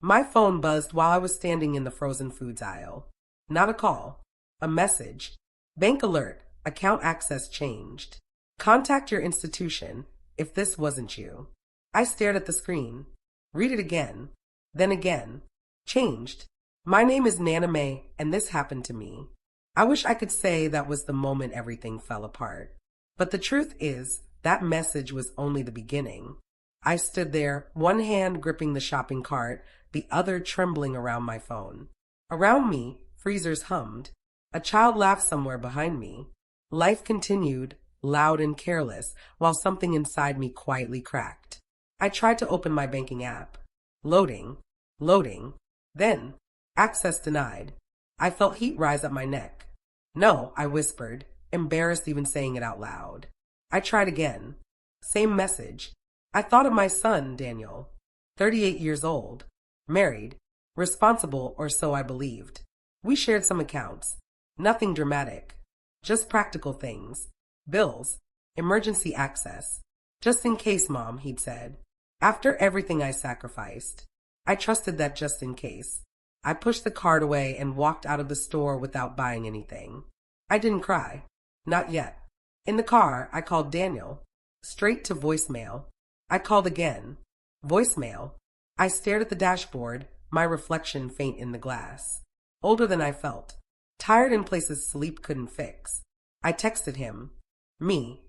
My phone buzzed while I was standing in the frozen foods aisle. Not a call. A message. Bank alert. Account access changed. Contact your institution if this wasn't you. I stared at the screen. Read it again. Then again. Changed. My name is Nana May, and this happened to me. I wish I could say that was the moment everything fell apart. But the truth is, that message was only the beginning. I stood there, one hand gripping the shopping cart, the other trembling around my phone. Around me, freezers hummed. A child laughed somewhere behind me. Life continued, loud and careless, while something inside me quietly cracked. I tried to open my banking app. Loading. Loading. Then, access denied. I felt heat rise up my neck. No, I whispered, embarrassed even saying it out loud. I tried again. Same message. I thought of my son, Daniel. 38 years old. Married. Responsible, or so I believed. We shared some accounts. Nothing dramatic. Just practical things. Bills. Emergency access. Just in case, Mom, he'd said. After everything I sacrificed. I trusted that just in case. I pushed the card away and walked out of the store without buying anything. I didn't cry. Not yet. In the car, I called Daniel. Straight to voicemail. I called again. Voicemail. I stared at the dashboard, my reflection faint in the glass. Older than I felt. Tired in places sleep couldn't fix. I texted him. Me.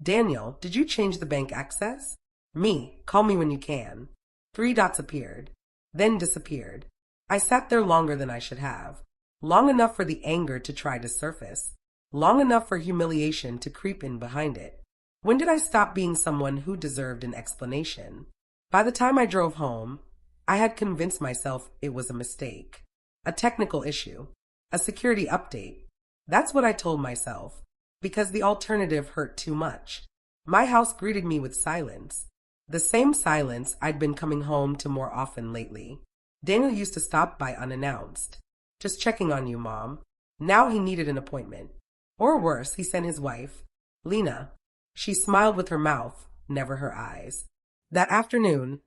Daniel, did you change the bank access? Me. Call me when you can. 3 dots appeared. Then disappeared. I sat there longer than I should have. Long enough for the anger to try to surface. Long enough for humiliation to creep in behind it. When did I stop being someone who deserved an explanation? By the time I drove home, I had convinced myself it was a mistake. A technical issue. A security update. That's what I told myself. Because the alternative hurt too much. My house greeted me with silence. The same silence I'd been coming home to more often lately. Daniel used to stop by unannounced. Just checking on you, Mom. Now he needed an appointment. Or worse, he sent his wife, Lena. She smiled with her mouth, never her eyes. That afternoon,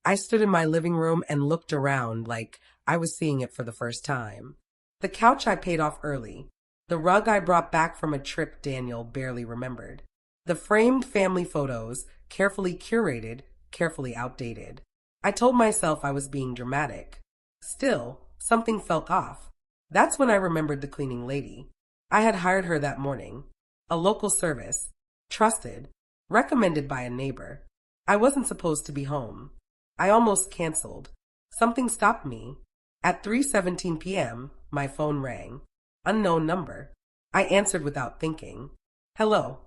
I stood in my living room and looked around like I was seeing it for the first time. The couch I paid off early. The rug I brought back from a trip Daniel barely remembered. The framed family photos, carefully curated, carefully outdated. I told myself I was being dramatic. Still, something felt off. That's when I remembered the cleaning lady. I had hired her that morning. A local service. Trusted. Recommended by a neighbor. I wasn't supposed to be home. I almost canceled. Something stopped me. At 3:17 p.m., my phone rang. Unknown number. I answered without thinking. Hello.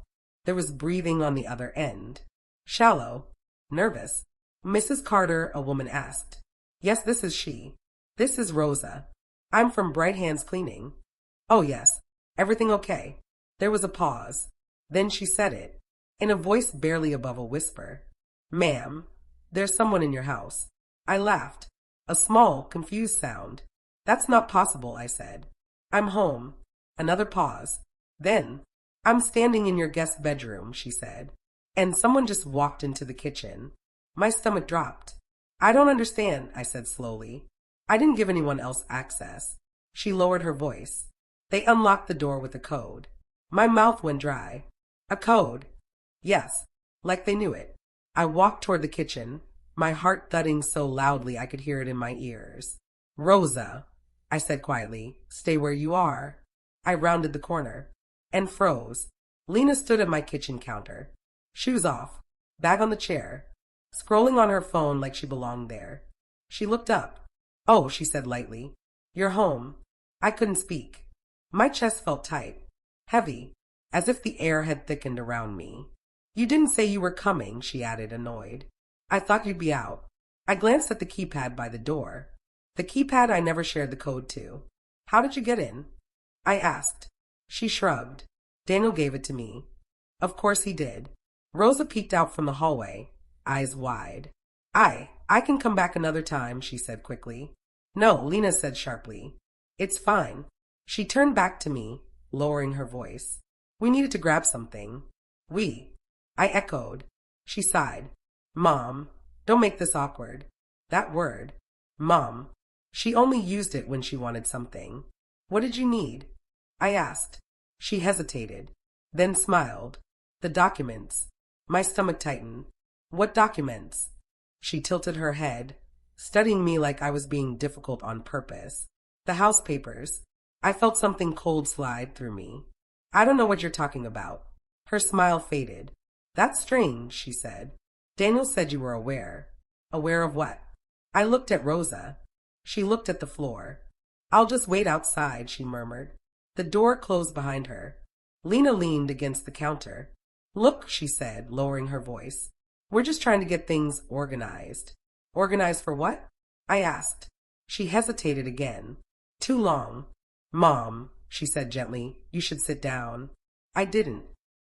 There was breathing on the other end. Shallow. Nervous. Mrs. Carter, a woman asked. Yes, this is she. This is Rosa. I'm from Bright Hands Cleaning. Oh, yes. Everything okay? There was a pause. Then she said it, in a voice barely above a whisper. Ma'am, there's someone in your house. I laughed. A small, confused sound. That's not possible, I said. I'm home. Another pause. Then, I'm standing in your guest bedroom, she said. And someone just walked into the kitchen. My stomach dropped. I don't understand, I said slowly. I didn't give anyone else access. She lowered her voice. They unlocked the door with a code. My mouth went dry. A code? Yes, like they knew it. I walked toward the kitchen, my heart thudding so loudly I could hear it in my ears. Rosa, I said quietly, stay where you are. I rounded the corner and froze. Lena stood at my kitchen counter, shoes off, bag on the chair, scrolling on her phone like she belonged there. She looked up. Oh, she said lightly. You're home. I couldn't speak. My chest felt tight, heavy, as if the air had thickened around me. You didn't say you were coming, she added, annoyed. I thought you'd be out. I glanced at the keypad by the door. The keypad I never shared the code to. How did you get in? I asked. She shrugged. Daniel gave it to me. Of course he did. Rosa peeked out from the hallway, eyes wide. I can come back another time, she said quickly. No, Lena said sharply. It's fine. She turned back to me, lowering her voice. We needed to grab something. We. I echoed. She sighed. Mom, don't make this awkward. That word. Mom. She only used it when she wanted something. What did you need? I asked. She hesitated, then smiled. The documents. My stomach tightened. What documents? She tilted her head, studying me like I was being difficult on purpose. The house papers. I felt something cold slide through me. I don't know what you're talking about. Her smile faded. That's strange, she said. Daniel said you were aware. Aware of what? I looked at Rosa. She looked at the floor. I'll just wait outside, she murmured. The door closed behind her. Lena leaned against the counter. Look, she said, lowering her voice. We're just trying to get things organized. Organized for what? I asked. She hesitated again. Too long. Mom, she said gently, you should sit down. I didn't.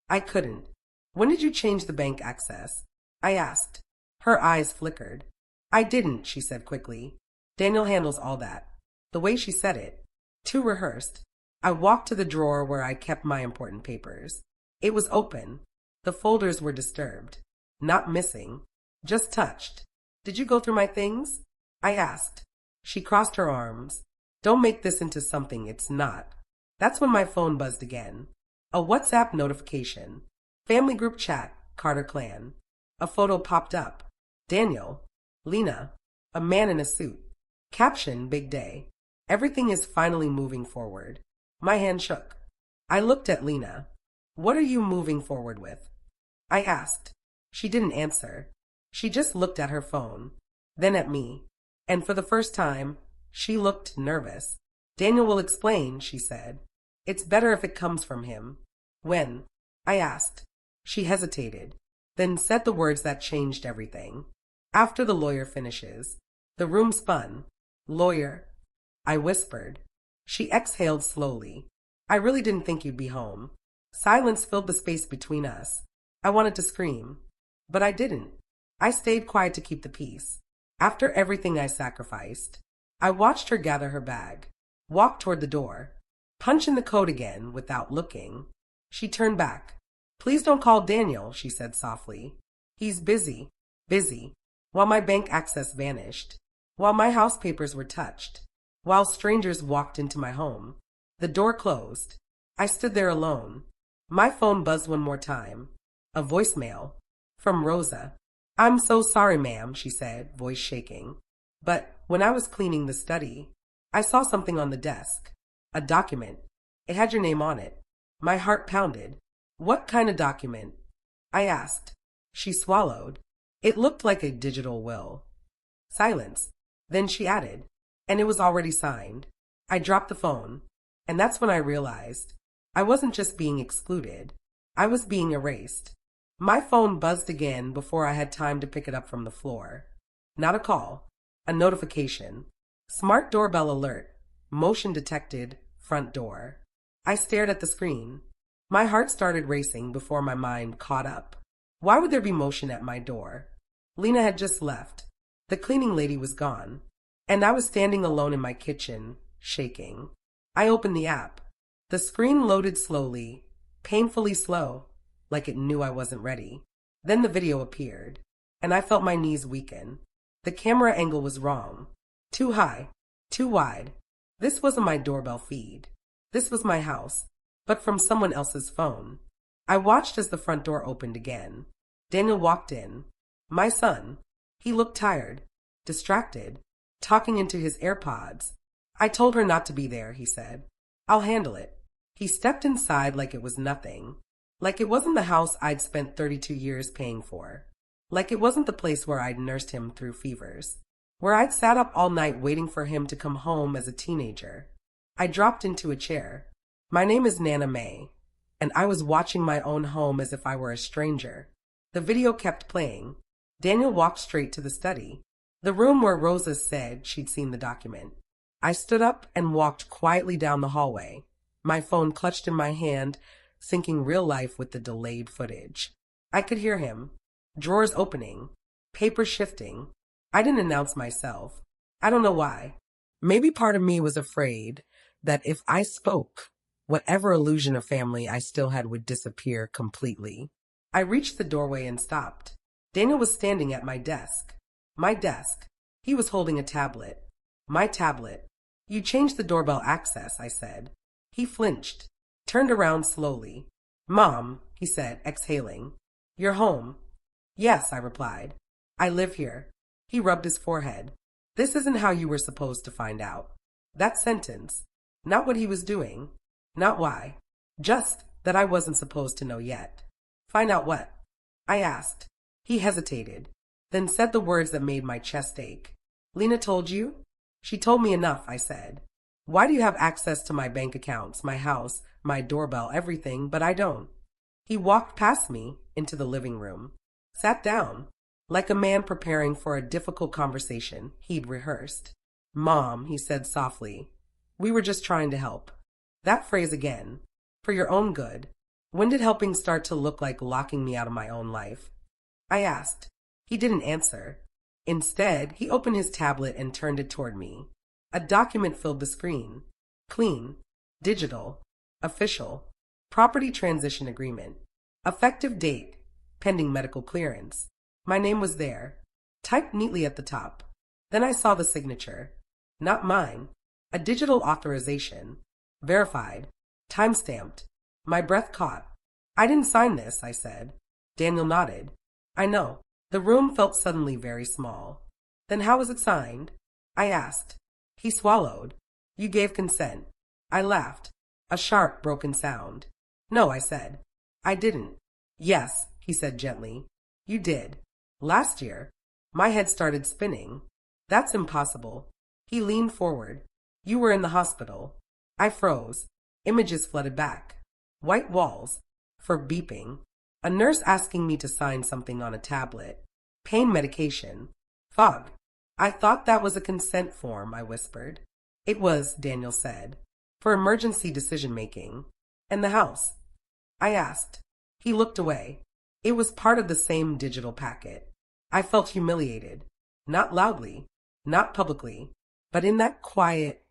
I couldn't. When did you change the bank access? I asked. Her eyes flickered. I didn't, she said quickly. Daniel handles all that. The way she said it. Too rehearsed. I walked to the drawer where I kept my important papers. It was open. The folders were disturbed. Not missing. Just touched. Did you go through my things? I asked. She crossed her arms. Don't make this into something it's not. That's when my phone buzzed again. A WhatsApp notification. Family group chat, Carter clan. A photo popped up. Daniel. Lena. A man in a suit. Caption, big day. Everything is finally moving forward. My hand shook. I looked at Lena. What are you moving forward with? I asked. She didn't answer. She just looked at her phone, then at me. And for the first time, she looked nervous. Daniel will explain, she said. It's better if it comes from him. When? I asked. She hesitated, then said the words that changed everything. After the lawyer finishes. The room spun. Lawyer. I whispered. She exhaled slowly. I really didn't think you'd be home. Silence filled the space between us. I wanted to scream, but I didn't. I stayed quiet to keep the peace. After everything I sacrificed, I watched her gather her bag, walk toward the door, punch in the code again without looking. She turned back. Please don't call Daniel, she said softly. He's busy, busy. While my bank access vanished, while my house papers were touched, while strangers walked into my home. The door closed. I stood there alone. My phone buzzed one more time. A voicemail. From Rosa. I'm so sorry, ma'am, she said, voice shaking. But when I was cleaning the study, I saw something on the desk. A document. It had your name on it. My heart pounded. What kind of document? I asked. She swallowed. It looked like a digital will. Silence. Then she added, and it was already signed. I dropped the phone, and that's when I realized I wasn't just being excluded. I was being erased. My phone buzzed again before I had time to pick it up from the floor. Not a call. A notification. Smart doorbell alert. Motion detected. Front door. I stared at the screen. My heart started racing before my mind caught up. Why would there be motion at my door? Lena had just left. The cleaning lady was gone. And I was standing alone in my kitchen, shaking. I opened the app. The screen loaded slowly, painfully slow, like it knew I wasn't ready. Then the video appeared, and I felt my knees weaken. The camera angle was wrong. Too high, too wide. This wasn't my doorbell feed. This was my house, but from someone else's phone. I watched as the front door opened again. Daniel walked in. My son. He looked tired, distracted, talking into his AirPods. I told her not to be there, he said. I'll handle it. He stepped inside like it was nothing. Like it wasn't the house I'd spent 32 years paying for. Like it wasn't the place where I'd nursed him through fevers. Where I'd sat up all night waiting for him to come home as a teenager. I dropped into a chair. My name is Nana May, and I was watching my own home as if I were a stranger. The video kept playing. Daniel walked straight to the study, the room where Rosa said she'd seen the document. I stood up and walked quietly down the hallway, my phone clutched in my hand, syncing real life with the delayed footage. I could hear him. Drawers opening, papers shifting. I didn't announce myself. I don't know why. Maybe part of me was afraid that if I spoke, whatever illusion of family I still had would disappear completely. I reached the doorway and stopped. Daniel was standing at my desk. My desk. He was holding a tablet. My tablet. You changed the doorbell access, I said. He flinched, turned around slowly. Mom, he said, exhaling. You're home. Yes, I replied. I live here. He rubbed his forehead. This isn't how you were supposed to find out. That sentence. Not what he was doing. Not why. Just that I wasn't supposed to know yet. Find out what? I asked. He hesitated, then said the words that made my chest ache. Lena told you? She told me enough, I said. Why do you have access to my bank accounts, my house, my doorbell, everything, but I don't? He walked past me into the living room, sat down, like a man preparing for a difficult conversation he'd rehearsed. Mom, he said softly, we were just trying to help. That phrase again. For your own good. When did helping start to look like locking me out of my own life? I asked. He didn't answer. Instead, he opened his tablet and turned it toward me. A document filled the screen. Clean. Digital. Official. Property transition agreement. Effective date. Pending medical clearance. My name was there, typed neatly at the top. Then I saw the signature. Not mine. A digital authorization. Verified. Time-stamped. My breath caught. I didn't sign this, I said. Daniel nodded. I know. The room felt suddenly very small. Then how was it signed? I asked. He swallowed. You gave consent. I laughed. A sharp, broken sound. No, I said. I didn't. Yes, he said gently. You did. Last year. My head started spinning. That's impossible. He leaned forward. You were in the hospital. I froze. Images flooded back. White walls. For beeping. A nurse asking me to sign something on a tablet. Pain medication. Fog. I thought that was a consent form, I whispered. It was, Daniel said. For emergency decision-making. And the house? I asked. He looked away. It was part of the same digital packet. I felt humiliated. Not loudly. Not publicly. But in that quiet,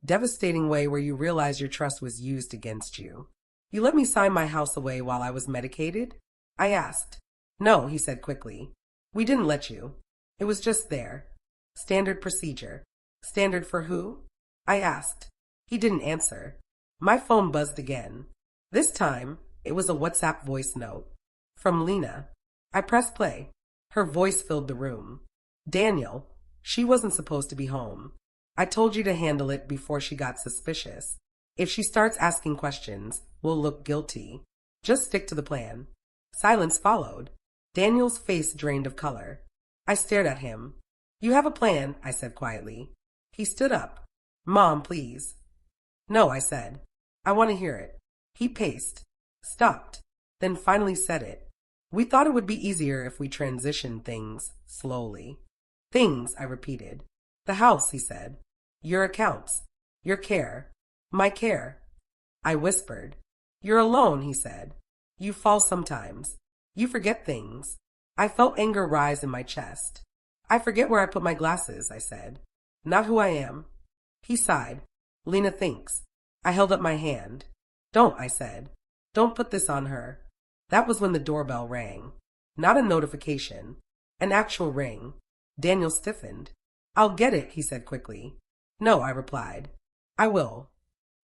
devastating way where you realize your trust was used against you. You let me sign my house away while I was medicated? I asked. No, he said quickly. We didn't let you. It was just there. Standard procedure. Standard for who? I asked. He didn't answer. My phone buzzed again. This time, it was a WhatsApp voice note. From Lena. I pressed play. Her voice filled the room. Daniel, she wasn't supposed to be home. I told you to handle it before she got suspicious. If she starts asking questions, we'll look guilty. Just stick to the plan. Silence followed. Daniel's face drained of color. I stared at him. You have a plan, I said quietly. He stood up. Mom, please. No, I said. I want to hear it. He paced, stopped, then finally said it. We thought it would be easier if we transitioned things slowly. Things, I repeated. The house, he said. Your accounts. Your care. My care. I whispered. You're alone, he said. You fall sometimes. You forget things. I felt anger rise in my chest. I forget where I put my glasses, I said. Not who I am. He sighed. Lena thinks. I held up my hand. Don't, I said. Don't put this on her. That was when the doorbell rang. Not a notification. An actual ring. Daniel stiffened. I'll get it, he said quickly. No, I replied. I will.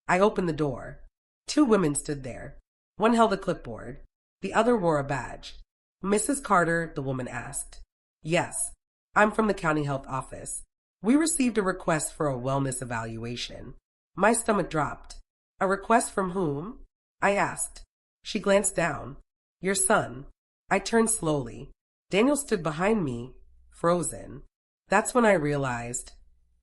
I opened the door. Two women stood there. One held a clipboard. The other wore a badge. Mrs. Carter, the woman asked. Yes. I'm from the county health office. We received a request for a wellness evaluation. My stomach dropped. A request from whom? I asked. She glanced down. Your son. I turned slowly. Daniel stood behind me, frozen. That's when I realized.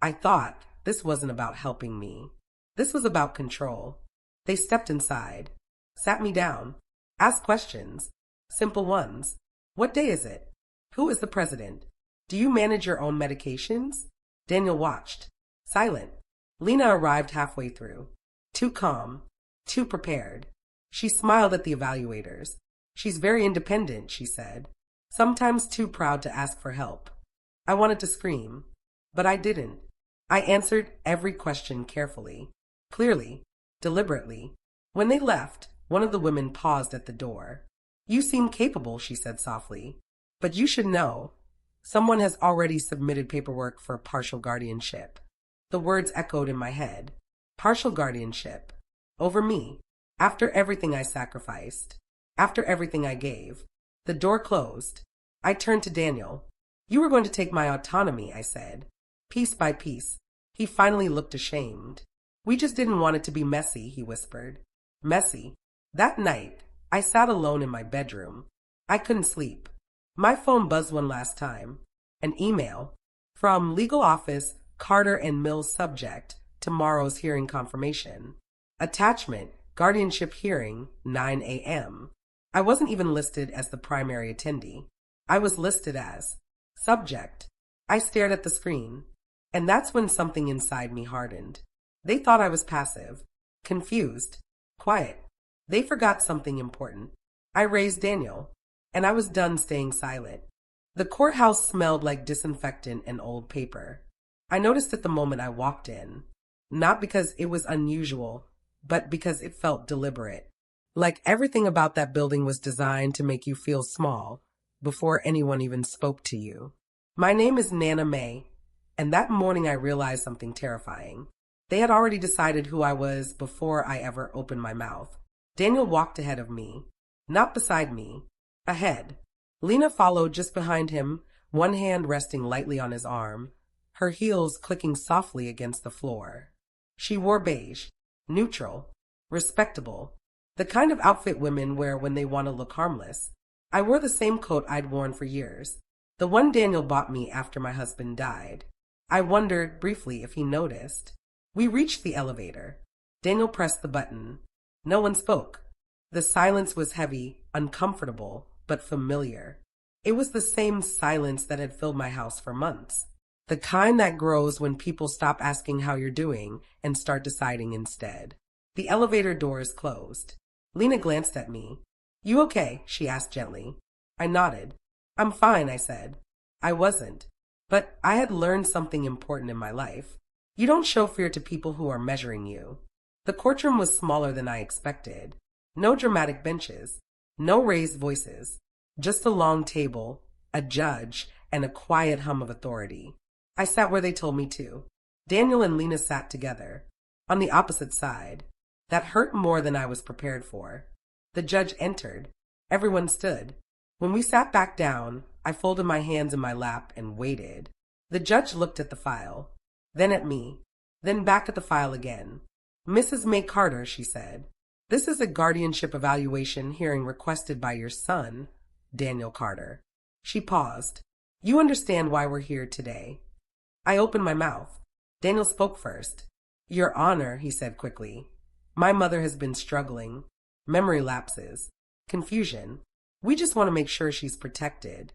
I thought this wasn't about helping me. This was about control. They stepped inside, sat me down, asked questions, simple ones. What day is it? Who is the president? Do you manage your own medications? Daniel watched, silent. Lena arrived halfway through, too calm, too prepared. She smiled at the evaluators. She's very independent, she said, sometimes too proud to ask for help. I wanted to scream, but I didn't. I answered every question carefully, clearly, deliberately. When they left, one of the women paused at the door. You seem capable, she said softly, but you should know. Someone has already submitted paperwork for partial guardianship. The words echoed in my head. Partial guardianship. Over me. After everything I sacrificed. After everything I gave. The door closed. I turned to Daniel. You were going to take my autonomy, I said. Piece by piece. He finally looked ashamed. We just didn't want it to be messy, he whispered. Messy. That night, I sat alone in my bedroom. I couldn't sleep. My phone buzzed one last time. An email. From legal office, Carter and Mills subject, tomorrow's hearing confirmation. Attachment, guardianship hearing, 9 a.m. I wasn't even listed as the primary attendee. I was listed as subject. I stared at the screen. And that's when something inside me hardened. They thought I was passive, confused, quiet. They forgot something important. I raised Daniel, and I was done staying silent. The courthouse smelled like disinfectant and old paper. I noticed it the moment I walked in, not because it was unusual, but because it felt deliberate. Like everything about that building was designed to make you feel small before anyone even spoke to you. My name is Nana May, and that morning I realized something terrifying. They had already decided who I was before I ever opened my mouth. Daniel walked ahead of me, not beside me, ahead. Lena followed just behind him, one hand resting lightly on his arm, her heels clicking softly against the floor. She wore beige, neutral, respectable, the kind of outfit women wear when they want to look harmless. I wore the same coat I'd worn for years, the one Daniel bought me after my husband died. I wondered briefly if he noticed. We reached the elevator. Daniel pressed the button. No one spoke. The silence was heavy, uncomfortable, but familiar. It was the same silence that had filled my house for months. The kind that grows when people stop asking how you're doing and start deciding instead. The elevator doors closed. Lena glanced at me. You okay? She asked gently. I nodded. I'm fine, I said. I wasn't. But I had learned something important in my life. You don't show fear to people who are measuring you. The courtroom was smaller than I expected. No dramatic benches. No raised voices. Just a long table, a judge, and a quiet hum of authority. I sat where they told me to. Daniel and Lena sat together, on the opposite side. That hurt more than I was prepared for. The judge entered. Everyone stood. When we sat back down, I folded my hands in my lap and waited. The judge looked at the file, then at me, then back at the file again. Mrs. May Carter, she said, this is a guardianship evaluation hearing requested by your son, Daniel Carter. She paused. You understand why we're here today. I opened my mouth. Daniel spoke first. Your Honor, he said quickly. My mother has been struggling. Memory lapses. Confusion. We just want to make sure she's protected.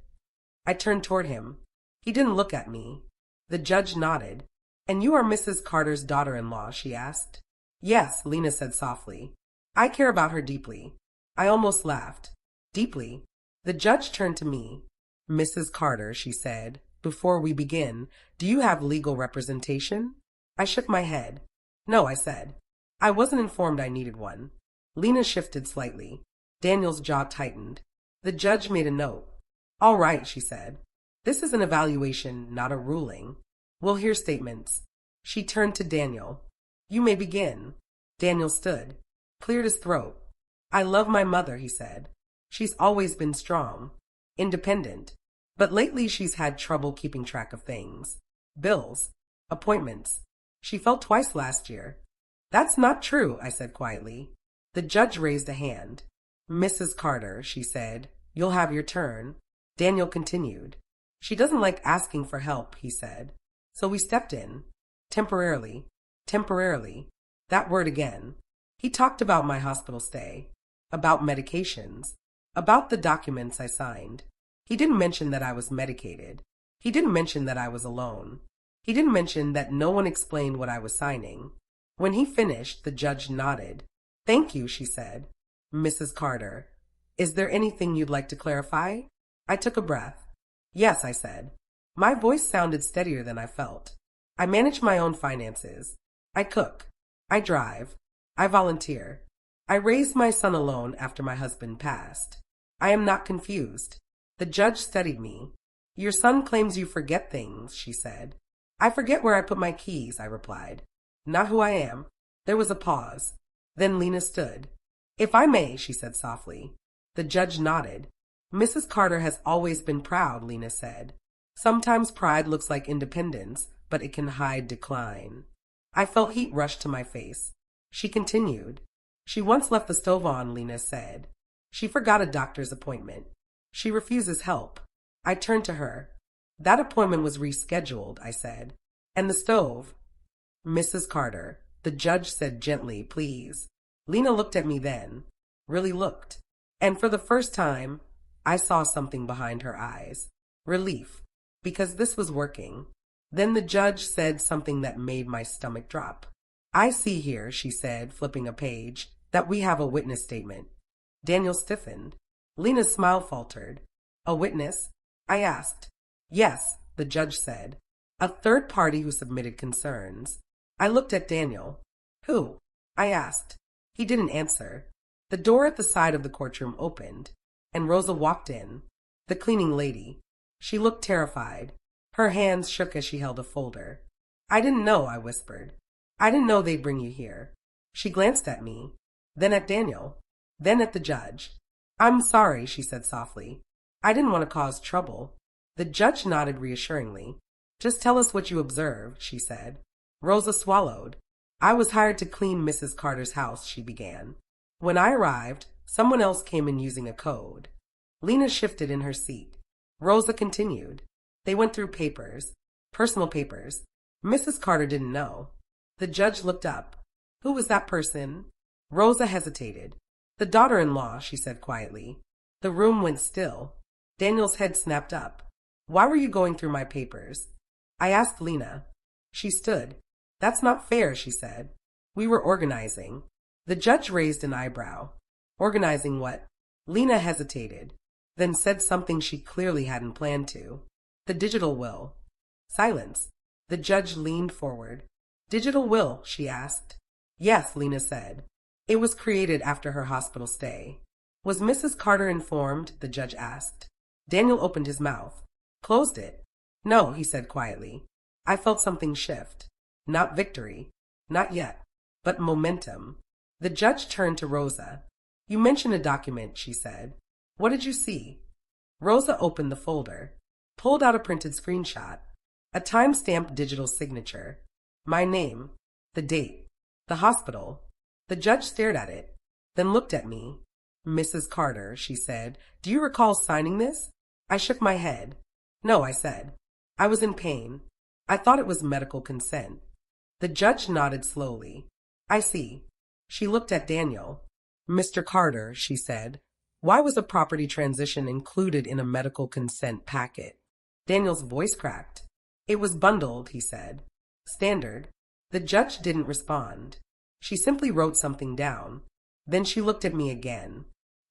I turned toward him. He didn't look at me. The judge nodded. And you are Mrs. Carter's daughter-in-law, she asked. Yes, Lena said softly. I care about her deeply. I almost laughed. Deeply. The judge turned to me. Mrs. Carter, she said, before we begin, do you have legal representation? I shook my head. No, I said. I wasn't informed I needed one. Lena shifted slightly. Daniel's jaw tightened. The judge made a note. All right, she said. This is an evaluation, not a ruling. We'll hear statements. She turned to Daniel. You may begin. Daniel stood, cleared his throat. I love my mother, he said. She's always been strong, independent, but lately she's had trouble keeping track of things. Bills, appointments. She fell twice last year. That's not true, I said quietly. The judge raised a hand. Mrs. Carter, she said, you'll have your turn. Daniel continued. She doesn't like asking for help, he said. So we stepped in. Temporarily. Temporarily. That word again. He talked about my hospital stay, about medications, about the documents I signed. He didn't mention that I was medicated. He didn't mention that I was alone. He didn't mention that no one explained what I was signing. When he finished, the judge nodded. Thank you, she said. Mrs. Carter, is there anything you'd like to clarify? I took a breath. Yes, I said. My voice sounded steadier than I felt. I manage my own finances. I cook. I drive. I volunteer. I raised my son alone after my husband passed. I am not confused. The judge studied me. Your son claims you forget things, she said. I forget where I put my keys, I replied. Not who I am. There was a pause. Then Lena stood. If I may, she said softly. The judge nodded. Mrs. Carter has always been proud, Lena said. Sometimes pride looks like independence, but it can hide decline. I felt heat rush to my face. She continued. She once left the stove on, Lena said. She forgot a doctor's appointment. She refuses help. I turned to her. That appointment was rescheduled, I said. And the stove? Mrs. Carter, the judge said gently, please. Lena looked at me then. Really looked. And for the first time, I saw something behind her eyes. Relief. Because this was working. Then the judge said something that made my stomach drop. I see here, she said, flipping a page, that we have a witness statement. Daniel stiffened. Lena's smile faltered. A witness? I asked. Yes, the judge said. A third party who submitted concerns. I looked at Daniel. Who? I asked. He didn't answer. The door at the side of the courtroom opened, and Rosa walked in. The cleaning lady. She looked terrified. Her hands shook as she held a folder. I didn't know, I whispered. I didn't know they'd bring you here. She glanced at me, then at Daniel, then at the judge. I'm sorry, she said softly. I didn't want to cause trouble. The judge nodded reassuringly. Just tell us what you observed, she said. Rosa swallowed. I was hired to clean Mrs. Carter's house, she began. When I arrived, someone else came in using a code. Lena shifted in her seat. Rosa continued. They went through papers, personal papers. Mrs. Carter didn't know. The judge looked up. Who was that person? Rosa hesitated. The daughter-in-law, she said quietly. The room went still. Daniel's head snapped up. Why were you going through my papers? I asked Lena. She stood. That's not fair, she said. We were organizing. The judge raised an eyebrow. Organizing what? Lena hesitated, then said something she clearly hadn't planned to. The digital will. Silence. The judge leaned forward. Digital will, she asked. Yes, Lena said. It was created after her hospital stay. Was Mrs. Carter informed? The judge asked. Daniel opened his mouth. Closed it. No, he said quietly. I felt something shift. Not victory. Not yet. But momentum. The judge turned to Rosa. You mentioned a document, she said. What did you see? Rosa opened the folder, pulled out a printed screenshot, a time-stamped digital signature. My name, the date, the hospital. The judge stared at it, then looked at me. Mrs. Carter, she said, do you recall signing this? I shook my head. No, I said. I was in pain. I thought it was medical consent. The judge nodded slowly. I see. She looked at Daniel. Mr. Carter, she said, why was a property transition included in a medical consent packet? Daniel's voice cracked. It was bundled, he said. Standard. The judge didn't respond. She simply wrote something down. Then she looked at me again.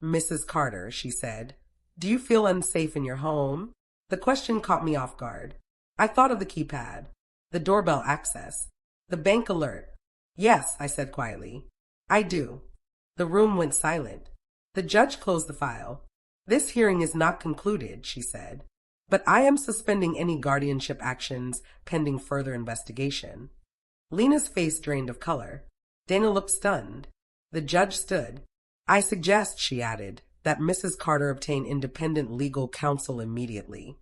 Mrs. Carter, she said, do you feel unsafe in your home? The question caught me off guard. I thought of the keypad, the doorbell access, the bank alert. Yes, I said quietly. I do. The room went silent. The judge closed the file. This hearing is not concluded, she said, but I am suspending any guardianship actions pending further investigation. Lena's face drained of color. Dana looked stunned. The judge stood. I suggest, she added, that Mrs. Carter obtain independent legal counsel immediately.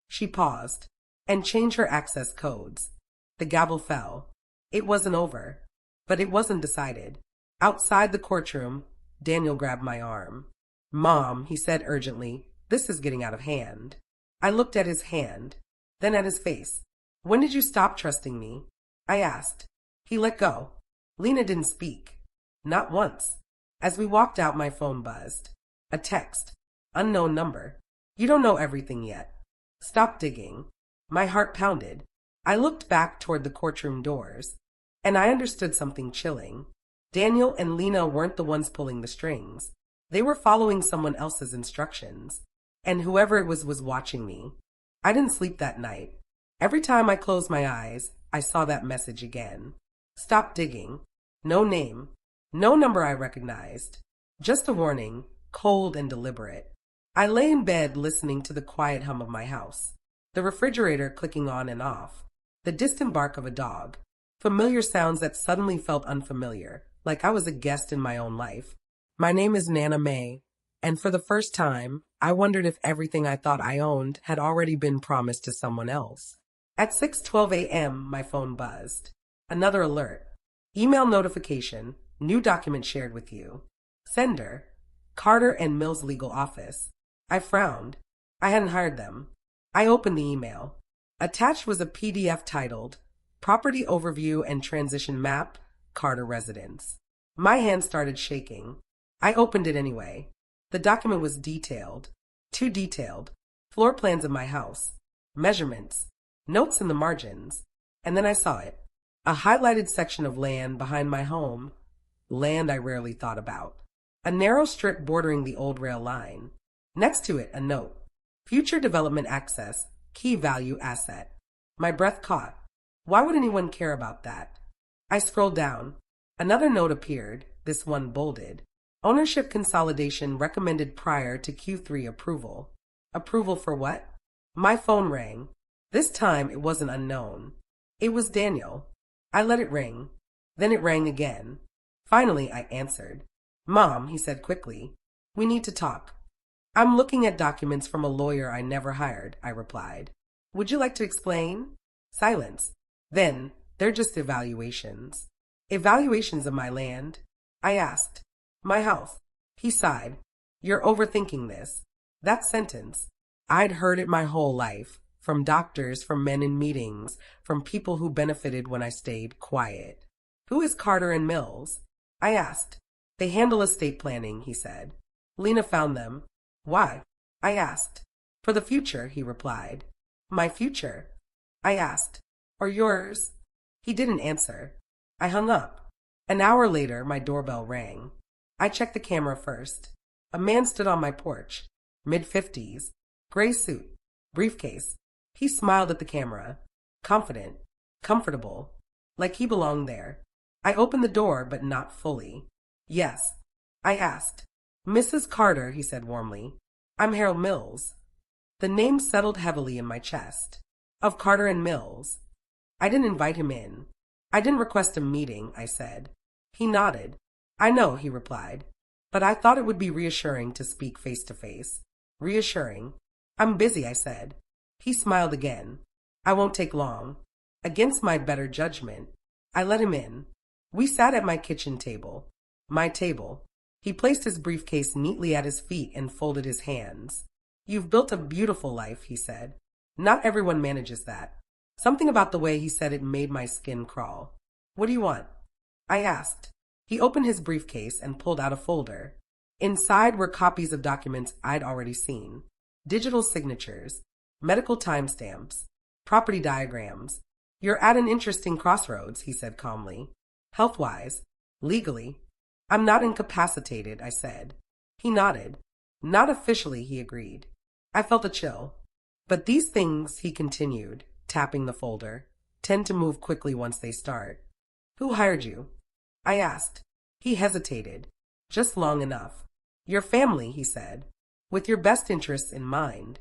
She paused and changed her access codes. The gavel fell. It wasn't over, but it wasn't decided. Outside the courtroom, Daniel grabbed my arm. Mom, he said urgently, this is getting out of hand. I looked at his hand, then at his face. When did you stop trusting me? I asked. He let go. Lena didn't speak. Not once. As we walked out, my phone buzzed. A text. Unknown number. You don't know everything yet. Stop digging. My heart pounded. I looked back toward the courtroom doors, and I understood something chilling. Daniel and Lena weren't the ones pulling the strings. They were following someone else's instructions, and whoever it was watching me. I didn't sleep that night. Every time I closed my eyes, I saw that message again. Stop digging. No name. No number I recognized. Just a warning, cold and deliberate. I lay in bed listening to the quiet hum of my house, the refrigerator clicking on and off, the distant bark of a dog, familiar sounds that suddenly felt unfamiliar, like I was a guest in my own life. My name is Nana May, and for the first time, I wondered if everything I thought I owned had already been promised to someone else. At 6:12 a.m., my phone buzzed. Another alert. Email notification, new document shared with you. Sender, Carter and Mills Legal Office. I frowned. I hadn't hired them. I opened the email. Attached was a PDF titled, Property Overview and Transition Map, Carter Residence. My hand started shaking. I opened it anyway. The document was detailed. Too detailed. Floor plans of my house. Measurements. Notes in the margins. And then I saw it. A highlighted section of land behind my home. Land I rarely thought about. A narrow strip bordering the old rail line. Next to it, a note. Future development access. Key value asset. My breath caught. Why would anyone care about that? I scrolled down. Another note appeared, this one bolded. Ownership consolidation recommended prior to Q3 approval. Approval for what? My phone rang. This time it wasn't unknown. It was Daniel. I let it ring. Then it rang again. Finally, I answered. Mom, he said quickly. We need to talk. I'm looking at documents from a lawyer I never hired, I replied. Would you like to explain? Silence. Then, they're just evaluations. Evaluations of my land? I asked. My house. He sighed. You're overthinking this. That sentence. I'd heard it my whole life. From doctors, from men in meetings, from people who benefited when I stayed quiet. Who is Carter and Mills? I asked. They handle estate planning, he said. Lena found them. Why? I asked. For the future, he replied. My future? I asked. Or yours? He didn't answer. I hung up. An hour later, my doorbell rang. I checked the camera first. A man stood on my porch. Mid-50s. Gray suit. Briefcase. He smiled at the camera. Confident. Comfortable. Like he belonged there. I opened the door, but not fully. Yes. I asked. Mrs. Carter, he said warmly. I'm Harold Mills. The name settled heavily in my chest. Of Carter and Mills. I didn't invite him in. I didn't request a meeting, I said. He nodded. I know, he replied. But I thought it would be reassuring to speak face to face. Reassuring. I'm busy, I said. He smiled again. I won't take long. Against my better judgment, I let him in. We sat at my kitchen table. My table. He placed his briefcase neatly at his feet and folded his hands. You've built a beautiful life, he said. Not everyone manages that. Something about the way he said it made my skin crawl. What do you want? I asked. He opened his briefcase and pulled out a folder. Inside were copies of documents I'd already seen. Digital signatures, medical timestamps, property diagrams. You're at an interesting crossroads, he said calmly. Health-wise, legally. I'm not incapacitated, I said. He nodded. Not officially, he agreed. I felt a chill. But these things, he continued, tapping the folder, tend to move quickly once they start. Who hired you? I asked. He hesitated. Just long enough. Your family, he said. With your best interests in mind.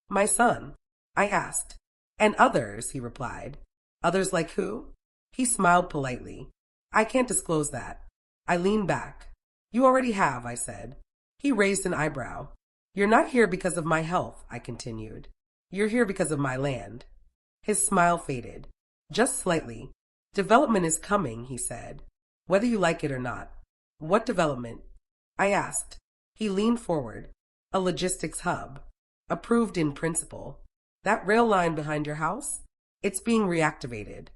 My son. I asked. And others, he replied. Others like who? He smiled politely. I can't disclose that. I leaned back. You already have, I said. He raised an eyebrow. You're not here because of my health, I continued. You're here because of my land. His smile faded. Just slightly. Development is coming, he said. Whether you like it or not. What development? I asked. He leaned forward. A logistics hub. Approved in principle. That rail line behind your house? It's being reactivated.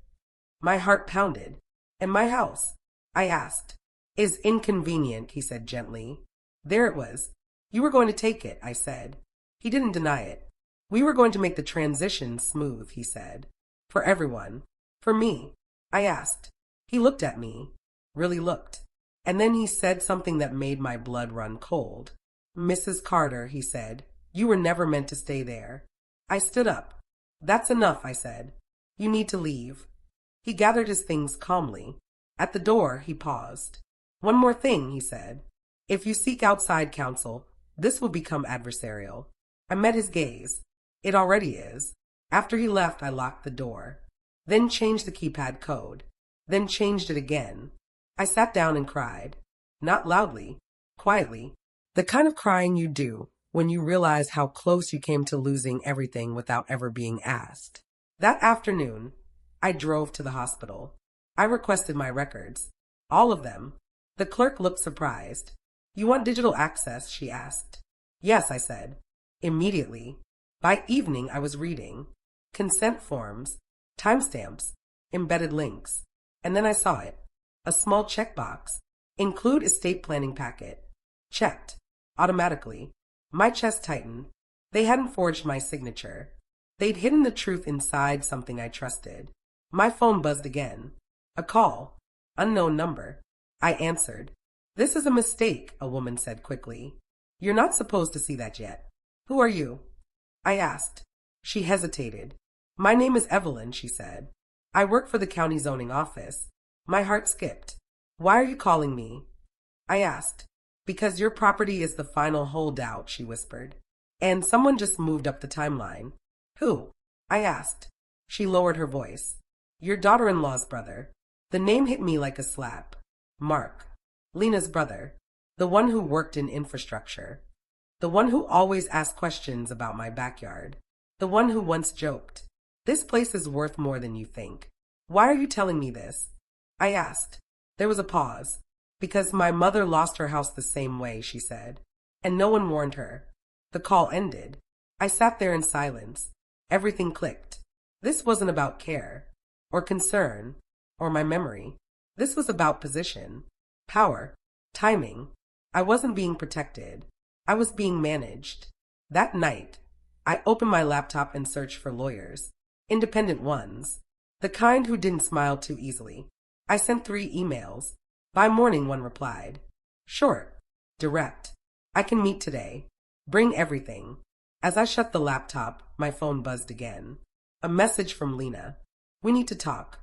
My heart pounded. And my house? I asked. Is inconvenient, he said gently. There it was. You were going to take it, I said. He didn't deny it. We were going to make the transition smooth, he said. For everyone. For me. I asked. He looked at me. Really looked. And then he said something that made my blood run cold. Mrs. Carter, he said, you were never meant to stay there. I stood up. That's enough, I said. You need to leave. He gathered his things calmly. At the door, he paused. One more thing, he said. If you seek outside counsel, this will become adversarial. I met his gaze. It already is. After he left, I locked the door. then changed the keypad code, then changed it again. I sat down and cried. Not loudly, quietly. The kind of crying you do when you realize how close you came to losing everything without ever being asked. That afternoon, I drove to the hospital. I requested my records. All of them. The clerk looked surprised. You want digital access? She asked. Yes, I said. Immediately. By evening, I was reading. Consent forms, timestamps, embedded links. And then I saw it. A small checkbox. Include estate planning packet. Checked. Automatically. My chest tightened. They hadn't forged my signature. They'd hidden the truth inside something I trusted. My phone buzzed again. A call. Unknown number. I answered. This is a mistake, a woman said quickly. You're not supposed to see that yet. Who are you? I asked. She hesitated. My name is Evelyn, she said. I work for the county zoning office. My heart skipped. Why are you calling me? I asked. Because your property is the final holdout, she whispered. And someone just moved up the timeline. Who? I asked. She lowered her voice. Your daughter-in-law's brother. The name hit me like a slap. Mark. Lena's brother. The one who worked in infrastructure. The one who always asked questions about my backyard. The one who once joked, "This place is worth more than you think. Why are you telling me this?" I asked. There was a pause. Because my mother lost her house the same way, she said. And no one warned her. The call ended. I sat there in silence. Everything clicked. This wasn't about care, or concern, or my memory. This was about position, power, timing. I wasn't being protected. I was being managed. That night, I opened my laptop and searched for lawyers. Independent ones. The kind who didn't smile too easily. I sent 3 emails. By morning, one replied. Short. Direct. I can meet today. Bring everything. As I shut the laptop, my phone buzzed again. A message from Lena. We need to talk.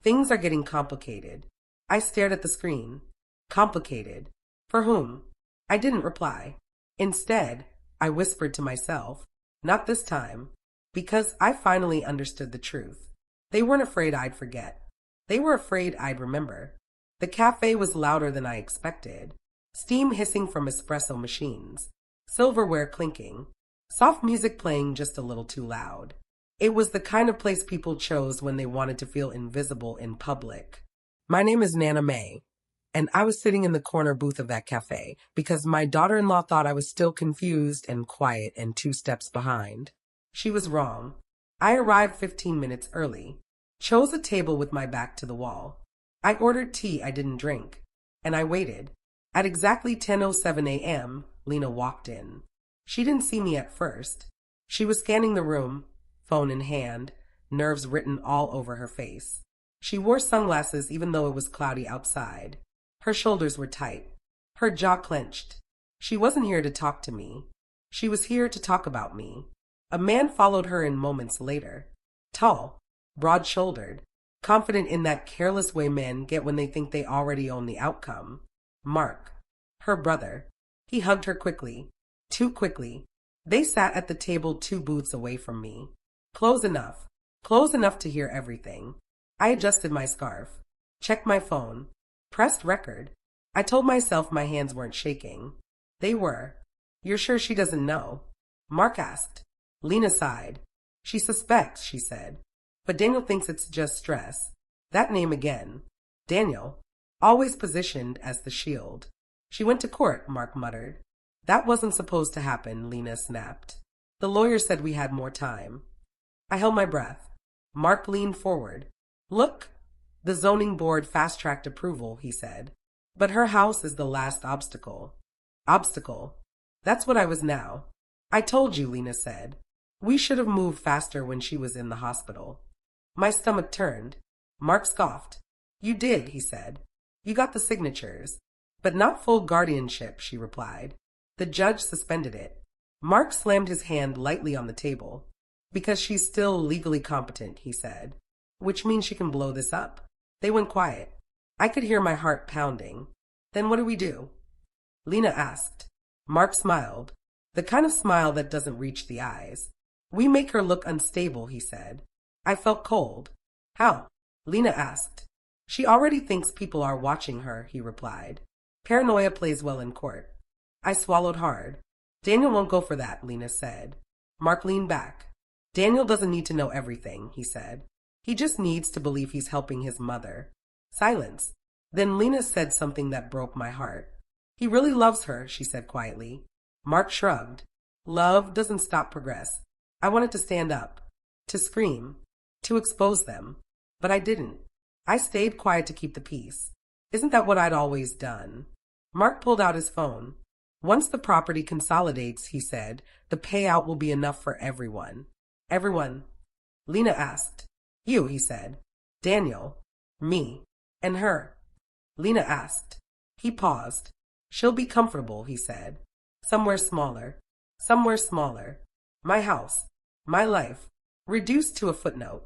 Things are getting complicated. I stared at the screen. Complicated. For whom? I didn't reply. Instead, I whispered to myself, not this time, because I finally understood the truth. They weren't afraid I'd forget. They were afraid I'd remember. The cafe was louder than I expected. Steam hissing from espresso machines. Silverware clinking. Soft music playing just a little too loud. It was the kind of place people chose when they wanted to feel invisible in public. My name is Nana May, and I was sitting in the corner booth of that cafe because my daughter-in-law thought I was still confused and quiet and 2 steps behind. She was wrong. I arrived 15 minutes early, chose a table with my back to the wall. I ordered tea I didn't drink, and I waited. At exactly 10:07 a.m., Lena walked in. She didn't see me at first. She was scanning the room, phone in hand, nerves written all over her face. She wore sunglasses even though it was cloudy outside. Her shoulders were tight. Her jaw clenched. She wasn't here to talk to me. She was here to talk about me. A man followed her in moments later. Tall, broad-shouldered, confident in that careless way men get when they think they already own the outcome. Mark. Her brother. He hugged her quickly. Too quickly. They sat at the table 2 booths away from me. Close enough. Close enough to hear everything. I adjusted my scarf. Checked my phone. Pressed record. I told myself my hands weren't shaking. They were. You're sure she doesn't know? Mark asked. Lena sighed. She suspects, she said. But Daniel thinks it's just stress. That name again. Daniel. Always positioned as the shield. She went to court, Mark muttered. That wasn't supposed to happen, Lena snapped. The lawyer said we had more time. I held my breath. Mark leaned forward. Look, the zoning board fast-tracked approval, he said. But her house is the last obstacle. Obstacle. That's what I was now. I told you, Lena said. We should have moved faster when she was in the hospital. My stomach turned. Mark scoffed. You did, he said. You got the signatures. But not full guardianship, she replied. The judge suspended it. Mark slammed his hand lightly on the table. Because she's still legally competent, he said. Which means she can blow this up. They went quiet. I could hear my heart pounding. Then what do we do? Lena asked. Mark smiled. The kind of smile that doesn't reach the eyes. We make her look unstable, he said. I felt cold. How? Lena asked. She already thinks people are watching her, he replied. Paranoia plays well in court. I swallowed hard. Daniel won't go for that, Lena said. Mark leaned back. Daniel doesn't need to know everything, he said. He just needs to believe he's helping his mother. Silence. Then Lena said something that broke my heart. He really loves her, she said quietly. Mark shrugged. Love doesn't stop progress. I wanted to stand up, to scream, to expose them. But I didn't. I stayed quiet to keep the peace. Isn't that what I'd always done? Mark pulled out his phone. Once the property consolidates, he said, the payout will be enough for everyone. Everyone? Lena asked. You, he said. Daniel. Me. And her. Lena asked. He paused. She'll be comfortable, he said. Somewhere smaller. Somewhere smaller. My house. My life. Reduced to a footnote.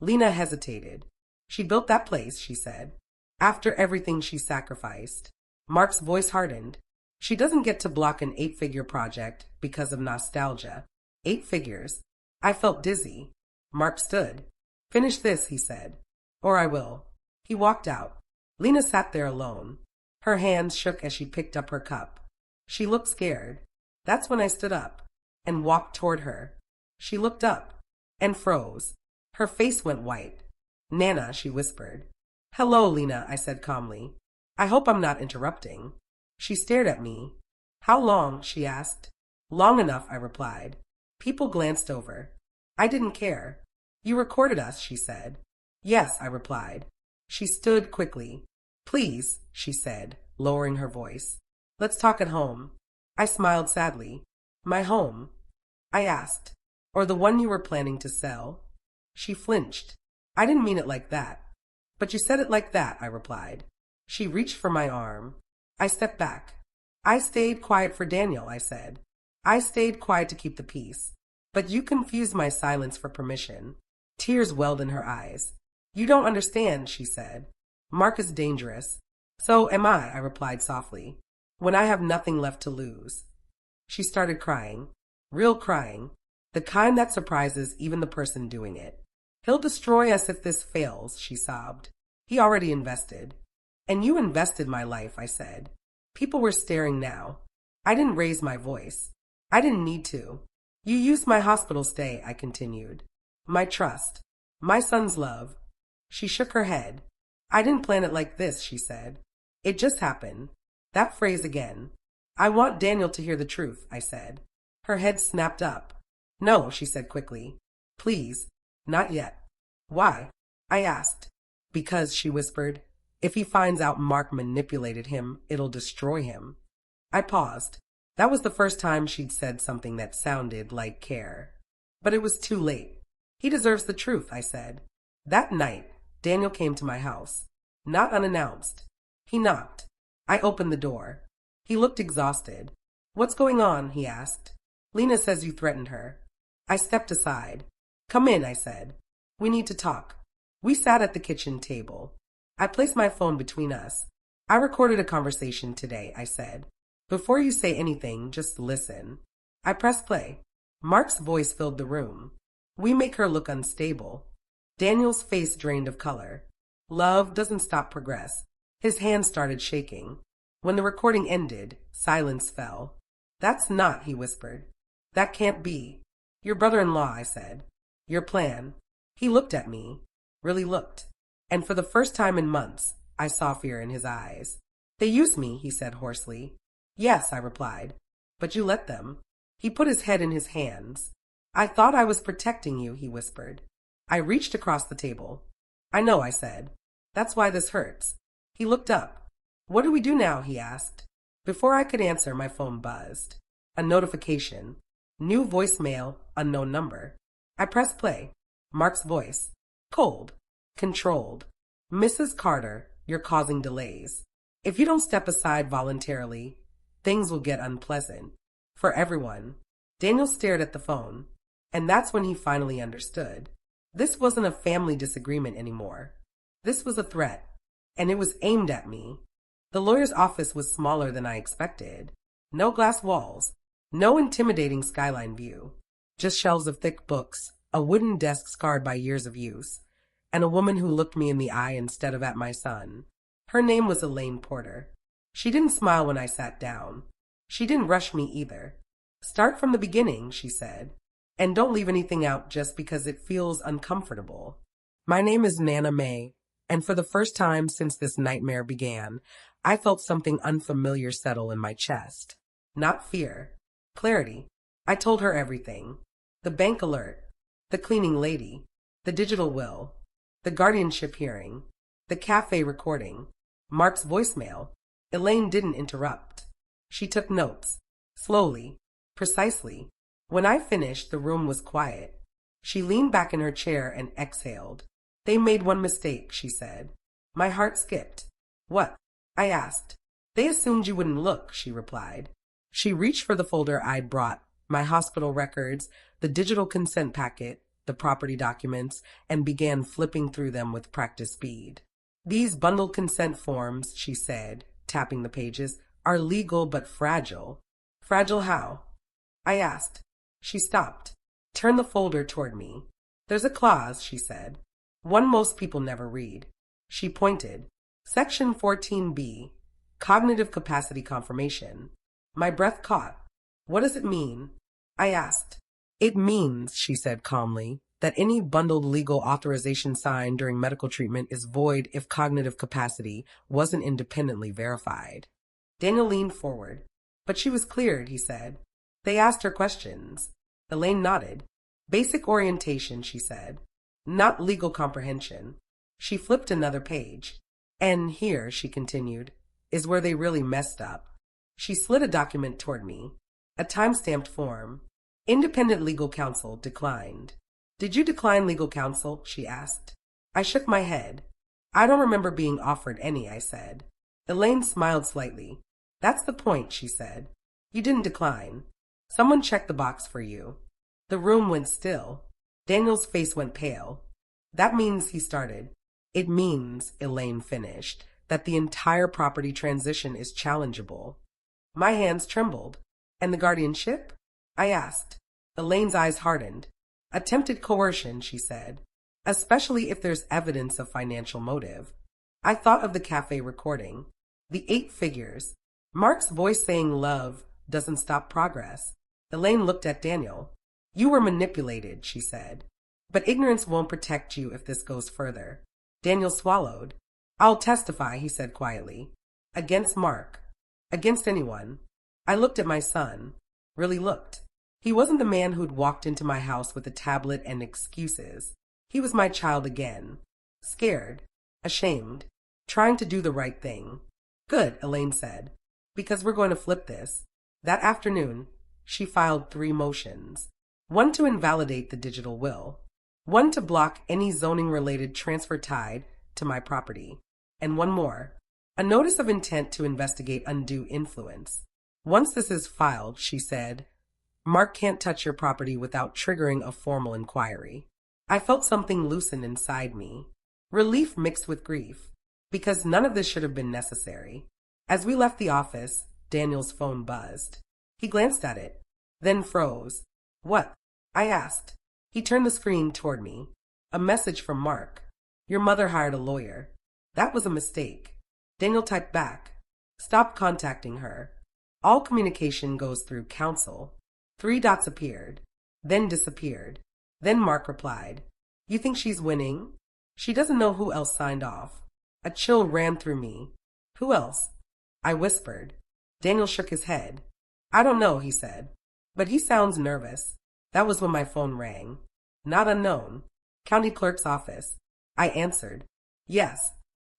Lena hesitated. She built that place, she said. After everything she sacrificed. Mark's voice hardened. She doesn't get to block an 8-figure project because of nostalgia. 8 figures. I felt dizzy. Mark stood. Finish this, he said. Or I will. He walked out. Lena sat there alone. Her hands shook as she picked up her cup. She looked scared. That's when I stood up and walked toward her. She looked up and froze. Her face went white. Nana, she whispered. Hello, Lena, I said calmly. I hope I'm not interrupting. She stared at me. How long? She asked. Long enough, I replied. People glanced over. I didn't care. You recorded us, she said. Yes, I replied. She stood quickly. Please, she said, lowering her voice. Let's talk at home. I smiled sadly. My home? I asked. Or the one you were planning to sell? She flinched. I didn't mean it like that. But you said it like that, I replied. She reached for my arm. I stepped back. I stayed quiet for Daniel, I said. I stayed quiet to keep the peace. But you confused my silence for permission. Tears welled in her eyes. You don't understand, she said. Mark is dangerous. So am I replied softly. When I have nothing left to lose. She started crying. Real crying. The kind that surprises even the person doing it. He'll destroy us if this fails, she sobbed. He already invested. And you invested my life, I said. People were staring now. I didn't raise my voice. I didn't need to. You used my hospital stay, I continued. My trust. My son's love. She shook her head. I didn't plan it like this, she said. It just happened. That phrase again. I want Daniel to hear the truth, I said. Her head snapped up. No, she said quickly. Please. Not yet. Why? I asked. Because, she whispered, if he finds out Mark manipulated him, it'll destroy him. I paused. That was the first time she'd said something that sounded like care. But it was too late. He deserves the truth, I said. That night, Daniel came to my house. Not unannounced. He knocked. I opened the door. He looked exhausted. What's going on? He asked. Lena says you threatened her. I stepped aside. Come in, I said. We need to talk. We sat at the kitchen table. I placed my phone between us. I recorded a conversation today, I said. Before you say anything, just listen. I pressed play. Mark's voice filled the room. We make her look unstable. Daniel's face drained of color. Love doesn't stop progress. His hands started shaking. When the recording ended, silence fell. That's not, he whispered. That can't be. Your brother-in-law, I said. Your plan. He looked at me. Really looked. And for the first time in months, I saw fear in his eyes. They used me, he said hoarsely. Yes, I replied. But you let them. He put his head in his hands. I thought I was protecting you, he whispered. I reached across the table. I know, I said. That's why this hurts. He looked up. What do we do now? He asked. Before I could answer, my phone buzzed. A notification. New voicemail, unknown number. I pressed play. Mark's voice. Cold. Controlled. Mrs. Carter, you're causing delays. If you don't step aside voluntarily, things will get unpleasant. For everyone. Daniel stared at the phone. And that's when he finally understood. This wasn't a family disagreement anymore. This was a threat. And it was aimed at me. The lawyer's office was smaller than I expected. No glass walls. No intimidating skyline view. Just shelves of thick books. A wooden desk scarred by years of use. and a woman who looked me in the eye instead of at my son. Her name was Elaine Porter. She didn't smile when I sat down. She didn't rush me either. Start from the beginning, she said, and don't leave anything out just because it feels uncomfortable. My name is Nana May, and for the first time since this nightmare began, I felt something unfamiliar settle in my chest. Not fear. Clarity. I told her everything. The bank alert. The cleaning lady. The digital will. The guardianship hearing. The cafe recording. Mark's voicemail. Elaine didn't interrupt. She took notes. Slowly. Precisely. When I finished, the room was quiet. She leaned back in her chair and exhaled. They made one mistake, she said. My heart skipped. What? I asked. They assumed you wouldn't look, she replied. She reached for the folder I'd brought, my hospital records, the digital consent packet, the property documents, and began flipping through them with practiced speed. These bundled consent forms, she said, tapping the pages, are legal but fragile. Fragile how? I asked. She stopped. Turned the folder toward me. There's a clause, she said. One most people never read. She pointed. Section 14B. Cognitive capacity confirmation. My breath caught. What does it mean? I asked. It means, she said calmly, that any bundled legal authorization signed during medical treatment is void if cognitive capacity wasn't independently verified. Daniel leaned forward. But she was cleared, he said. They asked her questions. Elaine nodded. Basic orientation, she said. Not legal comprehension. She flipped another page. And here, she continued, is where they really messed up. She slid a document toward me. A time-stamped form. Independent legal counsel declined. Did you decline legal counsel? She asked. I shook my head. I don't remember being offered any, I said. Elaine smiled slightly. That's the point, she said. You didn't decline. Someone checked the box for you. The room went still. Daniel's face went pale. That means, he started. It means, Elaine finished, that the entire property transition is challengeable. My hands trembled. And the guardianship? I asked. Elaine's eyes hardened. Attempted coercion, she said, especially if there's evidence of financial motive. I thought of the cafe recording. The 8 figures. Mark's voice saying love doesn't stop progress. Elaine looked at Daniel. You were manipulated, she said. But ignorance won't protect you if this goes further. Daniel swallowed. I'll testify, he said quietly. Against Mark. Against anyone. I looked at my son. Really looked. He wasn't the man who'd walked into my house with a tablet and excuses. He was my child again. Scared. Ashamed. Trying to do the right thing. Good, Elaine said. Because we're going to flip this. That afternoon, she filed 3 motions. One to invalidate the digital will. One to block any zoning-related transfer tied to my property. And one more. A notice of intent to investigate undue influence. Once this is filed, she said, Mark can't touch your property without triggering a formal inquiry. I felt something loosen inside me. Relief mixed with grief. Because none of this should have been necessary. As we left the office, Daniel's phone buzzed. He glanced at it, then froze. What? I asked. He turned the screen toward me. A message from Mark. Your mother hired a lawyer. That was a mistake. Daniel typed back. Stop contacting her. All communication goes through counsel. 3 dots appeared, then disappeared. Then Mark replied, You think she's winning? She doesn't know who else signed off. A chill ran through me. Who else? I whispered. Daniel shook his head. I don't know, he said. But he sounds nervous. That was when my phone rang. Not unknown. County clerk's office. I answered. Yes.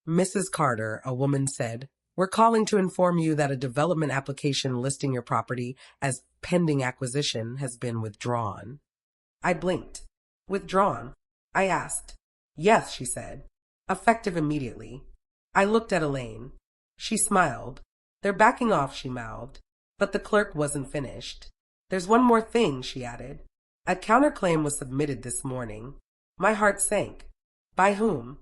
Mrs. Carter, a woman said, we're calling to inform you that a development application listing your property as pending acquisition has been withdrawn. I blinked. Withdrawn? I asked. Yes, she said. Effective immediately. I looked at Elaine. She smiled. They're backing off, she mouthed. But the clerk wasn't finished. There's one more thing, she added. A counterclaim was submitted this morning. My heart sank. By whom?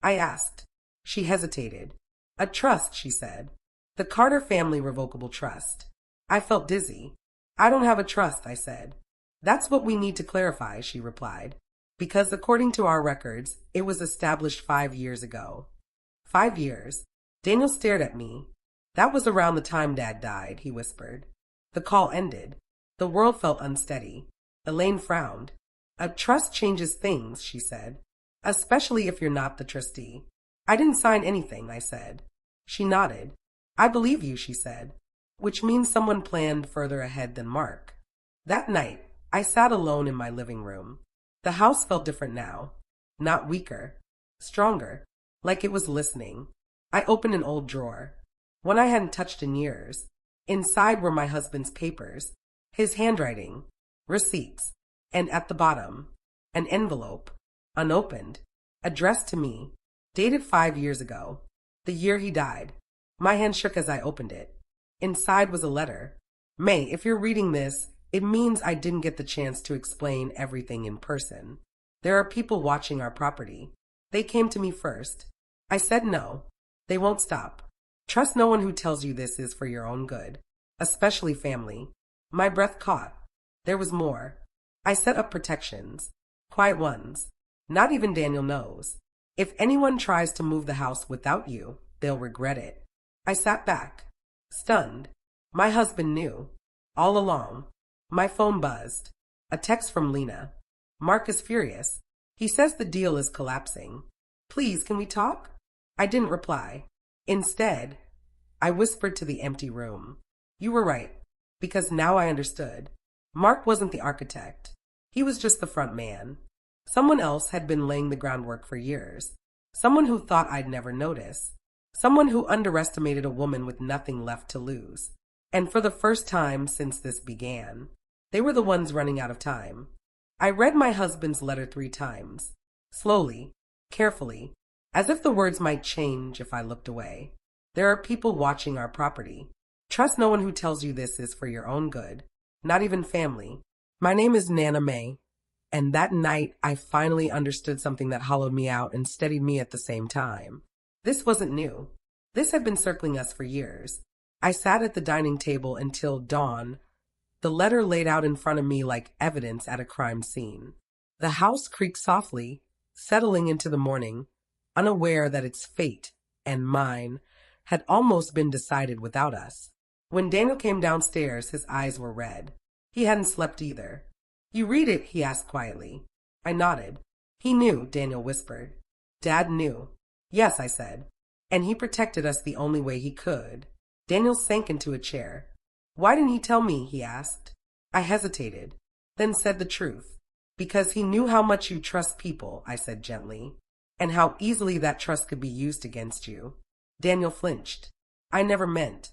I asked. She hesitated. A trust, she said. The Carter Family Revocable Trust. I felt dizzy. I don't have a trust, I said. That's what we need to clarify, she replied. Because according to our records, it was established 5 years ago. 5 years? Daniel stared at me. That was around the time Dad died, he whispered. The call ended. The world felt unsteady. Elaine frowned. A trust changes things, she said. Especially if you're not the trustee. I didn't sign anything, I said. She nodded. I believe you, she said. Which means someone planned further ahead than Mark. That night, I sat alone in my living room. The house felt different now. Not weaker. Stronger. Like it was listening. I opened an old drawer. One I hadn't touched in years. Inside were my husband's papers. His handwriting. Receipts. And at the bottom, an envelope. Unopened. Addressed to me. Dated 5 years ago. The year he died. My hand shook as I opened it. Inside was a letter. May, if you're reading this, it means I didn't get the chance to explain everything in person. There are people watching our property. They came to me first. I said no. They won't stop. Trust no one who tells you this is for your own good. Especially family. My breath caught. There was more. I set up protections. Quiet ones. Not even Daniel knows. If anyone tries to move the house without you, they'll regret it. I sat back. Stunned. My husband knew. All along. My phone buzzed. A text from Lena. Mark is furious. He says the deal is collapsing. Please, can we talk? I didn't reply. Instead, I whispered to the empty room. You were right, because now I understood. Mark wasn't the architect. He was just the front man. Someone else had been laying the groundwork for years. Someone who thought I'd never notice. Someone who underestimated a woman with nothing left to lose. And for the first time since this began, they were the ones running out of time. I read my husband's letter 3 times. Slowly, carefully, as if the words might change if I looked away. There are people watching our property. Trust no one who tells you this is for your own good. Not even family. My name is Nana May. And that night, I finally understood something that hollowed me out and steadied me at the same time. This wasn't new. This had been circling us for years. I sat at the dining table until dawn, the letter laid out in front of me like evidence at a crime scene. The house creaked softly, settling into the morning, unaware that its fate, and mine, had almost been decided without us. When Daniel came downstairs, his eyes were red. He hadn't slept either. You read it? He asked quietly. I nodded. He knew, Daniel whispered. Dad knew. Yes, I said. And he protected us the only way he could. Daniel sank into a chair. Why didn't he tell me? He asked. I hesitated, then said the truth. Because he knew how much you trust people, I said gently, and how easily that trust could be used against you. Daniel flinched. I never meant.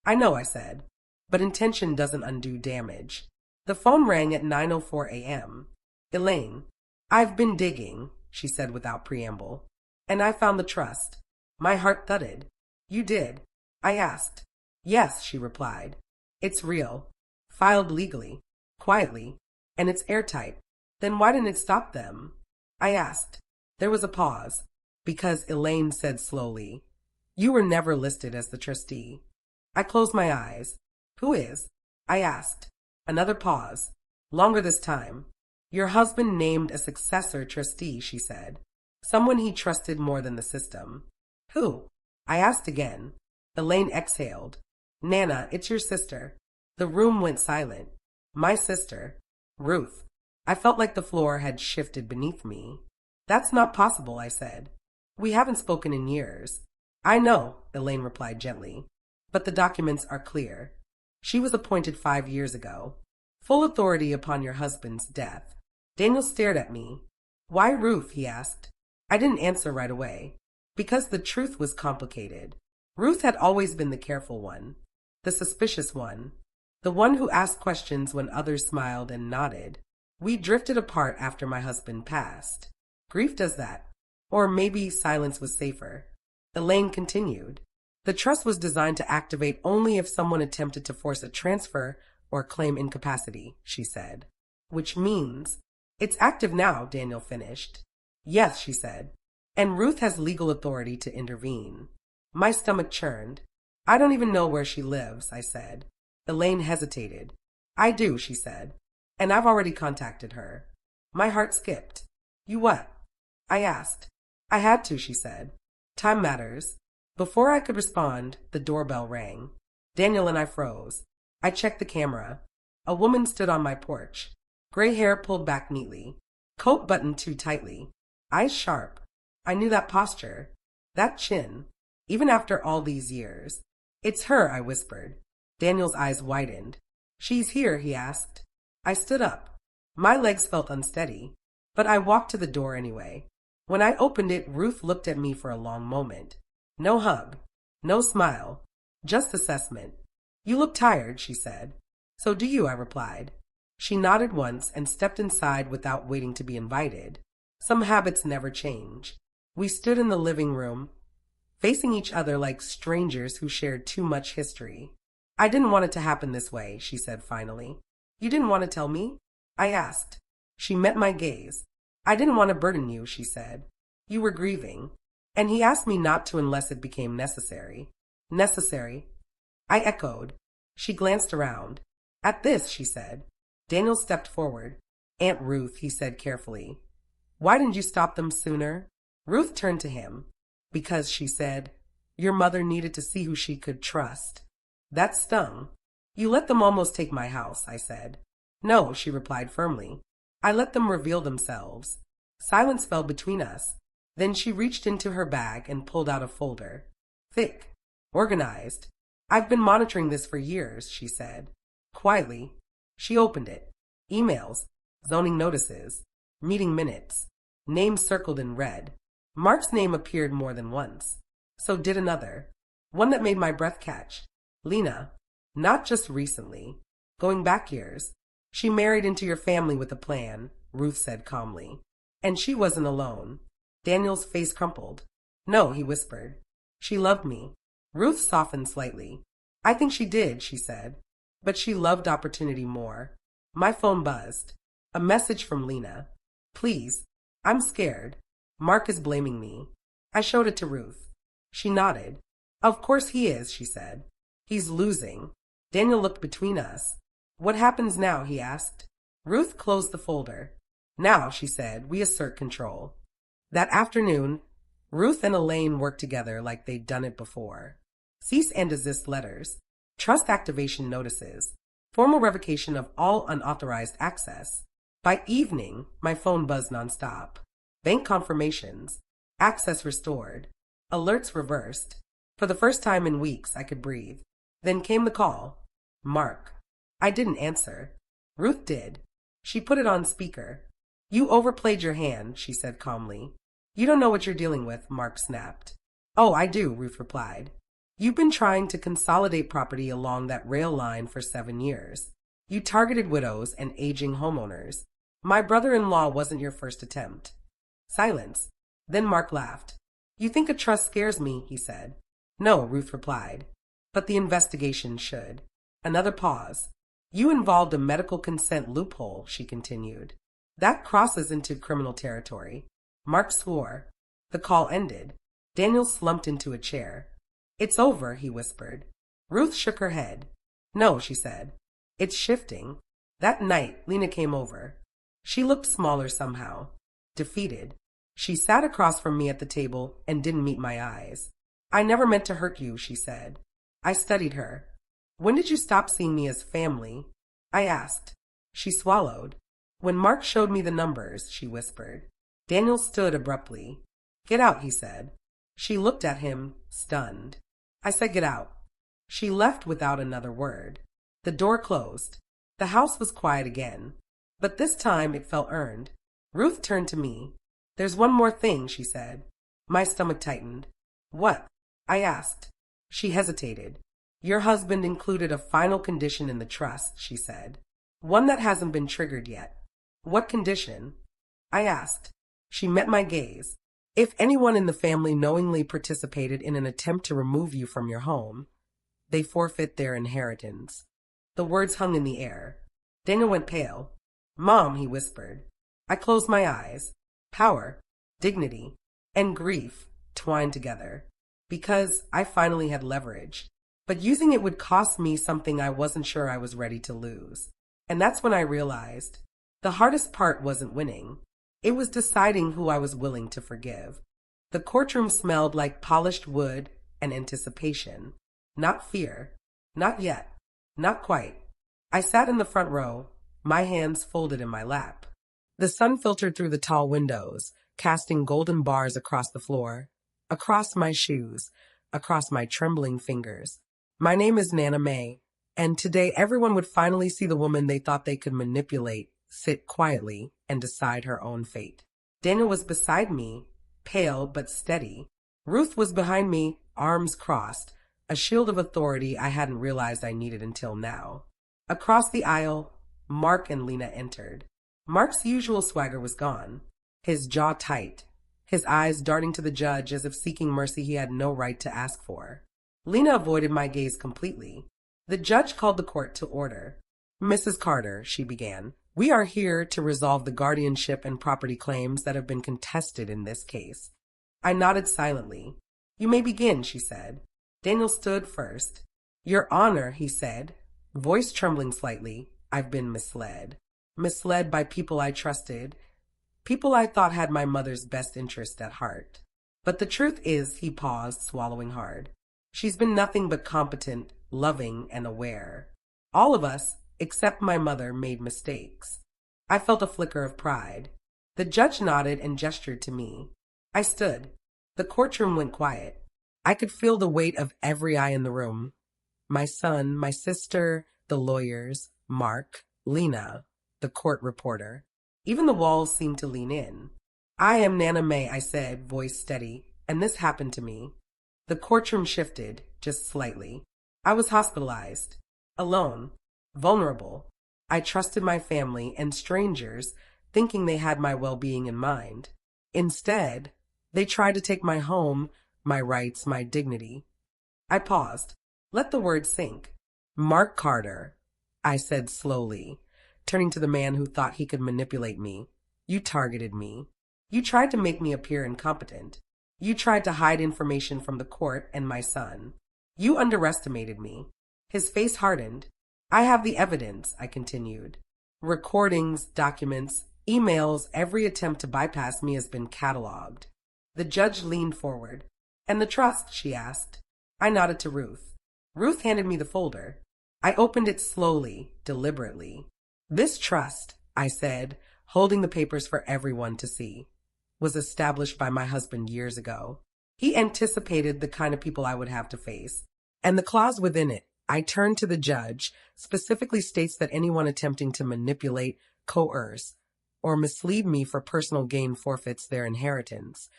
I know, I said, but intention doesn't undo damage. The phone rang at 9:04 a.m. Elaine. I've been digging, she said without preamble, and I found the trust. My heart thudded. You did? I asked. Yes, she replied. It's real. Filed legally. Quietly. And it's airtight. Then why didn't it stop them? I asked. There was a pause. Because Elaine said slowly, You were never listed as the trustee. I closed my eyes. Who is? I asked. Another pause. Longer this time. Your husband named a successor trustee, she said. Someone he trusted more than the system. Who? I asked again. Elaine exhaled. Nana, it's your sister. The room went silent. My sister. Ruth. I felt like the floor had shifted beneath me. That's not possible, I said. We haven't spoken in years. I know, Elaine replied gently. But the documents are clear. She was appointed 5 years ago. Full authority upon your husband's death. Daniel stared at me. Why Ruth? He asked. I didn't answer right away. Because the truth was complicated. Ruth had always been the careful one. The suspicious one. The one who asked questions when others smiled and nodded. We drifted apart after my husband passed. Grief does that. Or maybe silence was safer. Elaine continued. The trust was designed to activate only if someone attempted to force a transfer or claim incapacity, she said. Which means, it's active now, Daniel finished. Yes, she said. And Ruth has legal authority to intervene. My stomach churned. I don't even know where she lives, I said. Elaine hesitated. I do, she said. And I've already contacted her. My heart skipped. You what? I asked. I had to, she said. Time matters. Before I could respond, the doorbell rang. Daniel and I froze. I checked the camera. A woman stood on my porch. Gray hair pulled back neatly. Coat buttoned too tightly. Eyes sharp. I knew that posture. That chin. Even after all these years. It's her, I whispered. Daniel's eyes widened. She's here, he asked. I stood up. My legs felt unsteady, but I walked to the door anyway. When I opened it, Ruth looked at me for a long moment. No hug. No smile. Just assessment. You look tired, she said. So do you, I replied. She nodded once and stepped inside without waiting to be invited. Some habits never change. We stood in the living room, facing each other like strangers who shared too much history. I didn't want it to happen this way, she said finally. You didn't want to tell me? I asked. She met my gaze. I didn't want to burden you, she said. You were grieving. And he asked me not to unless it became necessary. Necessary? I echoed. She glanced around. At this, she said. Daniel stepped forward. Aunt Ruth, he said carefully. Why didn't you stop them sooner? Ruth turned to him. Because, she said, your mother needed to see who she could trust. That stung. You let them almost take my house, I said. No, she replied firmly. I let them reveal themselves. Silence fell between us. Then she reached into her bag and pulled out a folder. Thick. Organized. I've been monitoring this for years, she said. Quietly. She opened it. Emails. Zoning notices. Meeting minutes. Names circled in red. Mark's name appeared more than once. So did another. One that made my breath catch. Lena. Not just recently. Going back years. She married into your family with a plan, Ruth said calmly. And she wasn't alone. Daniel's face crumpled. No, he whispered. She loved me. Ruth softened slightly. I think she did, she said. But she loved opportunity more. My phone buzzed. A message from Lena. Please. I'm scared. Mark is blaming me. I showed it to Ruth. She nodded. Of course he is, she said. He's losing. Daniel looked between us. What happens now, he asked. Ruth closed the folder. Now, she said, we assert control. That afternoon, Ruth and Elaine worked together like they'd done it before. Cease and desist letters, trust activation notices, formal revocation of all unauthorized access. By evening, my phone buzzed nonstop. Bank confirmations, access restored, alerts reversed. For the first time in weeks, I could breathe. Then came the call. Mark. I didn't answer. Ruth did. She put it on speaker. You overplayed your hand, she said calmly. You don't know what you're dealing with, Mark snapped. Oh, I do, Ruth replied. You've been trying to consolidate property along that rail line for 7 years. You targeted widows and aging homeowners. My brother-in-law wasn't your first attempt. Silence. Then Mark laughed. You think a trust scares me, he said. No, Ruth replied. But the investigation should. Another pause. You involved a medical consent loophole, she continued. That crosses into criminal territory. Mark swore. The call ended. Daniel slumped into a chair. It's over, he whispered. Ruth shook her head. No, she said. It's shifting. That night, Lena came over. She looked smaller somehow. Defeated. She sat across from me at the table and didn't meet my eyes. I never meant to hurt you, she said. I studied her. When did you stop seeing me as family? I asked. She swallowed. When Mark showed me the numbers, she whispered. Daniel stood abruptly. Get out, he said. She looked at him, stunned. I said get out. She left without another word. The door closed. The house was quiet again. But this time it felt earned. Ruth turned to me. There's one more thing, she said. My stomach tightened. What? I asked. She hesitated. Your husband included a final condition in the trust, she said. One that hasn't been triggered yet. What condition? I asked. She met my gaze. If anyone in the family knowingly participated in an attempt to remove you from your home, they forfeit their inheritance. The words hung in the air. Daniel went pale. Mom, he whispered. I closed my eyes. Power, dignity, and grief twined together. Because I finally had leverage. But using it would cost me something I wasn't sure I was ready to lose. And that's when I realized the hardest part wasn't winning. It was deciding who I was willing to forgive. The courtroom smelled like polished wood and anticipation. Not fear. Not yet. Not quite. I sat in the front row, my hands folded in my lap. The sun filtered through the tall windows, casting golden bars across the floor, across my shoes, across my trembling fingers. My name is Nana May, and today everyone would finally see the woman they thought they could manipulate, sit quietly, and decide her own fate. Daniel was beside me, pale but steady. Ruth was behind me, arms crossed, a shield of authority I hadn't realized I needed until now. Across the aisle, Mark and Lena entered. Mark's usual swagger was gone, his jaw tight, his eyes darting to the judge as if seeking mercy he had no right to ask for. Lena avoided my gaze completely. The judge called the court to order. "Mrs. Carter," she began, "we are here to resolve the guardianship and property claims that have been contested in this case." I nodded silently. "You may begin," she said. Daniel stood first. "Your Honor," he said, voice trembling slightly, "I've been misled. Misled by people I trusted, people I thought had my mother's best interest at heart. But the truth is," he paused, swallowing hard, "she's been nothing but competent, loving, and aware. All of us, except my mother, made mistakes." I felt a flicker of pride. The judge nodded and gestured to me. I stood. The courtroom went quiet. I could feel the weight of every eye in the room. My son, my sister, the lawyers, Mark, Lena, the court reporter. Even the walls seemed to lean in. "I am Nana May," I said, voice steady, "and this happened to me." The courtroom shifted, just slightly. I was hospitalized, alone, vulnerable. I trusted my family and strangers, thinking they had my well-being in mind. Instead, they tried to take my home, my rights, my dignity. I paused. Let the words sink. "Mark Carter," I said slowly, turning to the man who thought he could manipulate me. "You targeted me. You tried to make me appear incompetent. You tried to hide information from the court and my son. You underestimated me." His face hardened. "I have the evidence," I continued. "Recordings, documents, emails, every attempt to bypass me has been cataloged." The judge leaned forward. "And the trust?" she asked. I nodded to Ruth. Ruth handed me the folder. I opened it slowly, deliberately. "This trust," I said, holding the papers for everyone to see, "was established by my husband years ago. He anticipated the kind of people I would have to face. And the clause within it," I turned to the judge, "specifically states that anyone attempting to manipulate, coerce, or mislead me for personal gain forfeits their inheritance."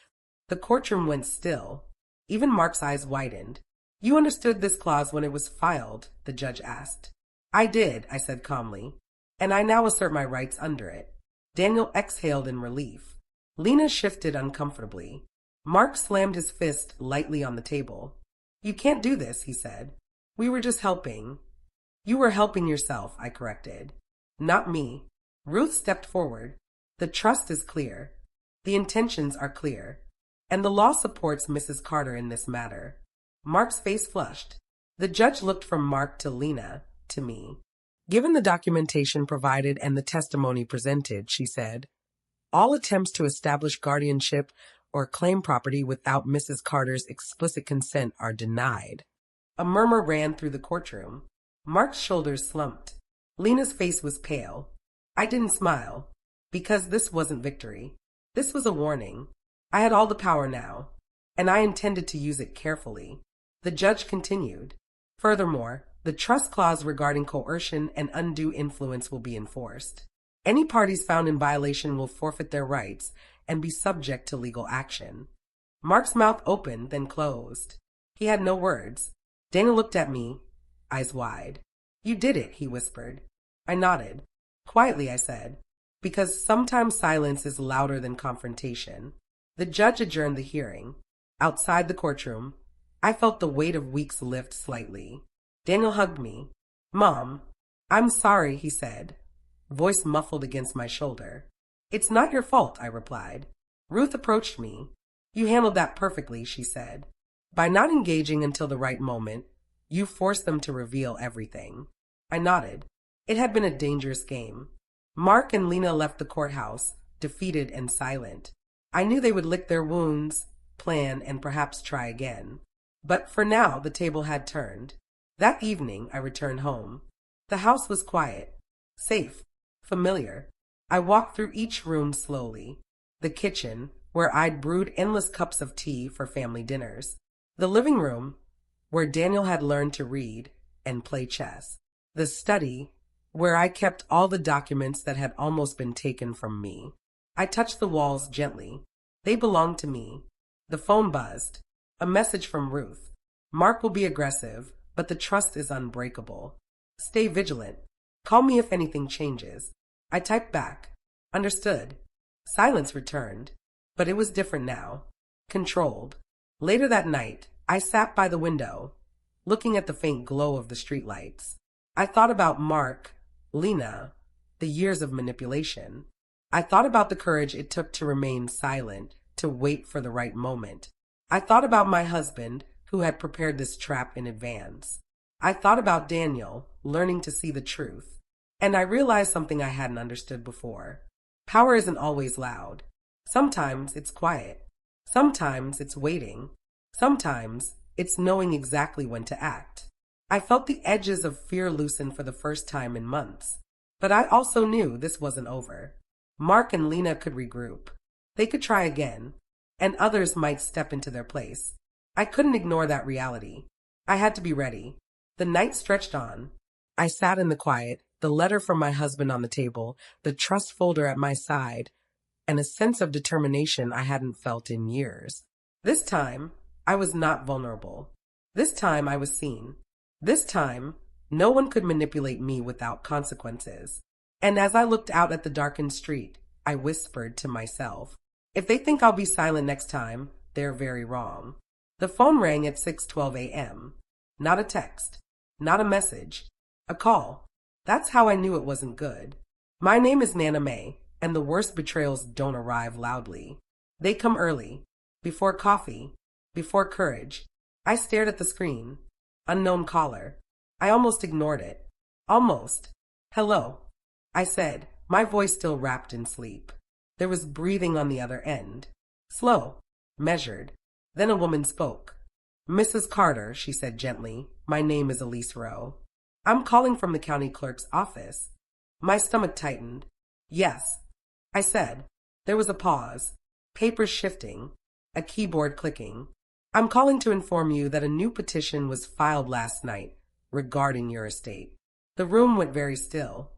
The courtroom went still. Even Mark's eyes widened. "You understood this clause when it was filed?" the judge asked. "I did," I said calmly, "and I now assert my rights under it." Daniel exhaled in relief. Lena shifted uncomfortably. Mark slammed his fist lightly on the table. "You can't do this," he said. "We were just helping." "You were helping yourself," I corrected. "Not me." Ruth stepped forward. "The trust is clear. The intentions are clear. And the law supports Mrs. Carter in this matter." Mark's face flushed. The judge looked from Mark to Lena, to me. "Given the documentation provided and the testimony presented," she said, "all attempts to establish guardianship or claim property without Mrs. Carter's explicit consent are denied." A murmur ran through the courtroom. Mark's shoulders slumped. Lena's face was pale. I didn't smile, because this wasn't victory. This was a warning. I had all the power now, and I intended to use it carefully. The judge continued. "Furthermore, the trust clause regarding coercion and undue influence will be enforced. Any parties found in violation will forfeit their rights and be subject to legal action." Mark's mouth opened, then closed. He had no words. Dana looked at me, eyes wide. "You did it," he whispered. I nodded. Quietly, I said, "because sometimes silence is louder than confrontation." The judge adjourned the hearing. Outside the courtroom, I felt the weight of weeks lift slightly. Daniel hugged me. "Mom, I'm sorry," he said, voice muffled against my shoulder. "It's not your fault," I replied. Ruth approached me. "You handled that perfectly," she said. "By not engaging until the right moment, you forced them to reveal everything." I nodded. It had been a dangerous game. Mark and Lena left the courthouse, defeated and silent. I knew they would lick their wounds, plan, and perhaps try again. But for now, the table had turned. That evening, I returned home. The house was quiet, safe, familiar. I walked through each room slowly. The kitchen, where I'd brewed endless cups of tea for family dinners. The living room, where Daniel had learned to read and play chess. The study, where I kept all the documents that had almost been taken from me. I touched the walls gently. They belonged to me. The phone buzzed. A message from Ruth. Mark will be aggressive, but the trust is unbreakable. Stay vigilant. Call me if anything changes. I typed back. Understood. Silence returned. But it was different now. Controlled. Later that night, I sat by the window, looking at the faint glow of the streetlights. I thought about Mark, Lena, the years of manipulation. I thought about the courage it took to remain silent, to wait for the right moment. I thought about my husband, who had prepared this trap in advance. I thought about Daniel, learning to see the truth. And I realized something I hadn't understood before. Power isn't always loud. Sometimes it's quiet. Sometimes it's waiting. Sometimes it's knowing exactly when to act. I felt the edges of fear loosen for the first time in months. But I also knew this wasn't over. Mark and Lena could regroup. They could try again. And others might step into their place. I couldn't ignore that reality. I had to be ready. The night stretched on. I sat in the quiet, the letter from my husband on the table, the trust folder at my side, and a sense of determination I hadn't felt in years. This time, I was not vulnerable. This time, I was seen. This time, no one could manipulate me without consequences. And as I looked out at the darkened street, I whispered to myself, if they think I'll be silent next time, they're very wrong. The phone rang at 6:12 a.m. Not a text. Not a message. A call. That's how I knew it wasn't good. My name is Nana May, and the worst betrayals don't arrive loudly. They come early. Before coffee. Before courage. I stared at the screen. Unknown caller. I almost ignored it. Almost. Hello. I said, my voice still wrapped in sleep. There was breathing on the other end. Slow. Measured. Then a woman spoke. Mrs. Carter, she said gently, my name is Elise Rowe. I'm calling from the county clerk's office. My stomach tightened. Yes, I said. There was a pause. Papers shifting. A keyboard clicking. I'm calling to inform you that a new petition was filed last night regarding your estate. The room went very still.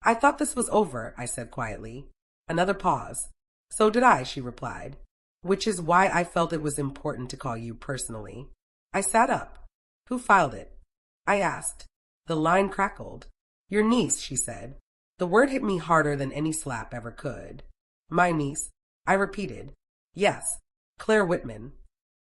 I thought this was over, I said quietly. Another pause. So did I, she replied. Which is why I felt it was important to call you personally. I sat up. Who filed it? I asked. The line crackled. Your niece, she said. The word hit me harder than any slap ever could. My niece, I repeated. Yes, Claire Whitman.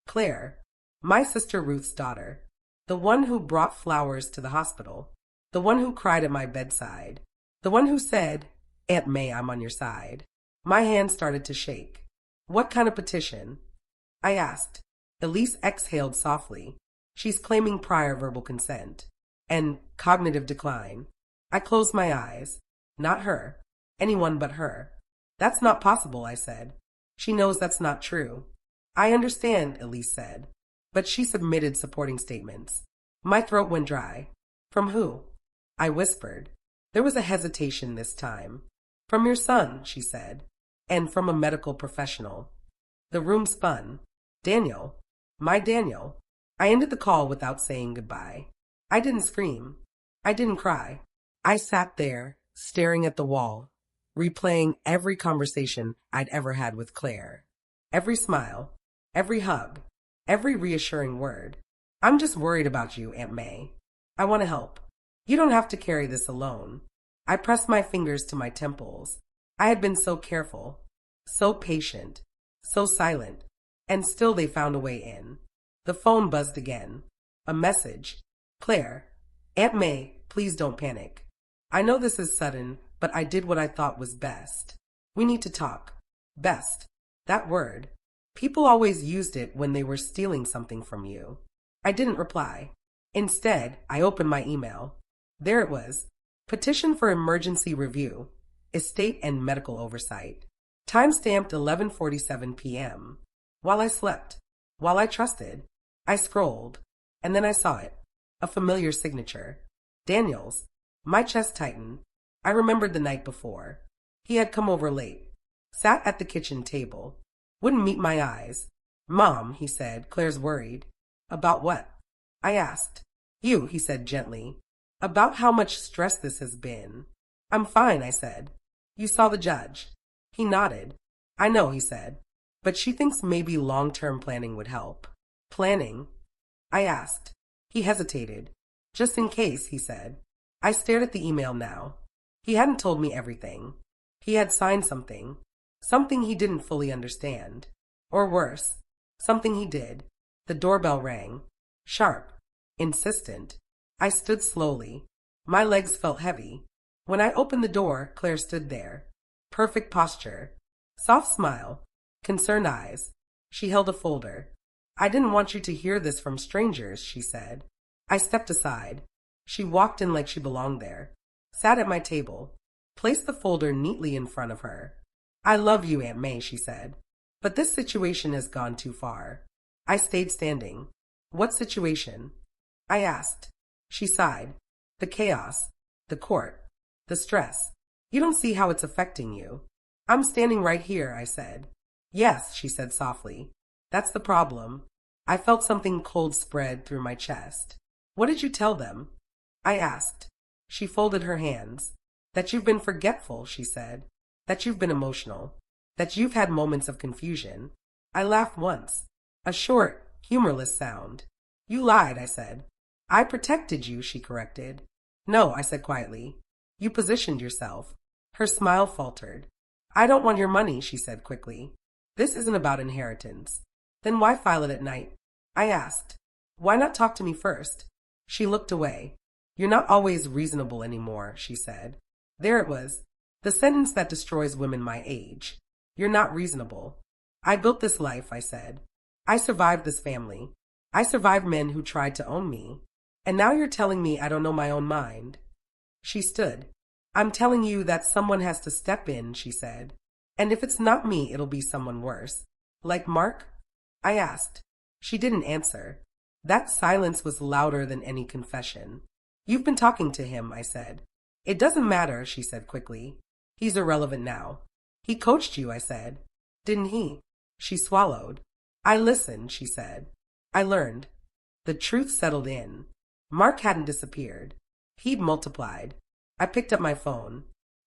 Claire, my sister Ruth's daughter. The one who brought flowers to the hospital. The one who cried at my bedside. The one who said, Aunt May, I'm on your side. My hand started to shake. What kind of petition? I asked. Elise exhaled softly. She's claiming prior verbal consent. And cognitive decline. I closed my eyes. Not her. Anyone but her. That's not possible, I said. She knows that's not true. I understand, Elise said. But she submitted supporting statements. My throat went dry. From who? I whispered. There was a hesitation this time. From your son, she said. And from a medical professional. The room spun. Daniel. My Daniel. I ended the call without saying goodbye. I didn't scream. I didn't cry. I sat there, staring at the wall, replaying every conversation I'd ever had with Claire. Every smile, every hug, every reassuring word. I'm just worried about you, Aunt May. I want to help. You don't have to carry this alone. I pressed my fingers to my temples. I had been so careful, so patient, so silent, and still they found a way in. The phone buzzed again. A message. Claire, Aunt May, please don't panic. I know this is sudden, but I did what I thought was best. We need to talk. Best. That word. People always used it when they were stealing something from you. I didn't reply. Instead, I opened my email. There it was. Petition for emergency review. Estate and medical oversight. Time-stamped 11:47 p.m. While I slept, while I trusted, I scrolled, and then I saw it. A familiar signature. Daniel's. My chest tightened. I remembered the night before. He had come over late. Sat at the kitchen table. Wouldn't meet my eyes. Mom, he said, Claire's worried. About what? I asked. You, he said gently. About how much stress this has been. I'm fine, I said. You saw the judge. He nodded. I know, he said. But she thinks maybe long-term planning would help. Planning? I asked. He hesitated. Just in case, he said. I stared at the email now. He hadn't told me everything. He had signed something. Something he didn't fully understand. Or worse, something he did. The doorbell rang. Sharp. Insistent. I stood slowly. My legs felt heavy. When I opened the door, Claire stood there. Perfect posture. Soft smile. Concerned eyes. She held a folder. I didn't want you to hear this from strangers, she said. I stepped aside. She walked in like she belonged there. Sat at my table. Placed the folder neatly in front of her. I love you, Aunt May, she said. But this situation has gone too far. I stayed standing. What situation? I asked. She sighed. The chaos. The court. The stress. You don't see how it's affecting you. I'm standing right here, I said. Yes, she said softly. That's the problem. I felt something cold spread through my chest. What did you tell them? I asked. She folded her hands. That you've been forgetful, she said. That you've been emotional. That you've had moments of confusion. I laughed once. A short, humorless sound. You lied, I said. I protected you, she corrected. No, I said quietly. You positioned yourself. Her smile faltered. I don't want your money, she said quickly. This isn't about inheritance. Then why file it at night? I asked. Why not talk to me first? She looked away. You're not always reasonable anymore, she said. There it was. The sentence that destroys women my age. You're not reasonable. I built this life, I said. I survived this family. I survived men who tried to own me. And now you're telling me I don't know my own mind. She stood. I'm telling you that someone has to step in, she said. And if it's not me, it'll be someone worse. Like Mark? I asked. She didn't answer. That silence was louder than any confession. You've been talking to him, I said. It doesn't matter, she said quickly. He's irrelevant now. He coached you, I said. Didn't he? She swallowed. I listened, she said. I learned. The truth settled in. Mark hadn't disappeared. He'd multiplied. I picked up my phone.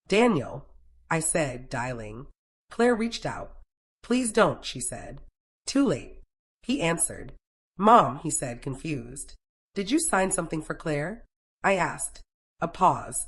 Daniel, I said, dialing. Claire reached out. Please don't, she said. Too late. He answered. Mom, he said, confused. Did you sign something for Claire? I asked. A pause.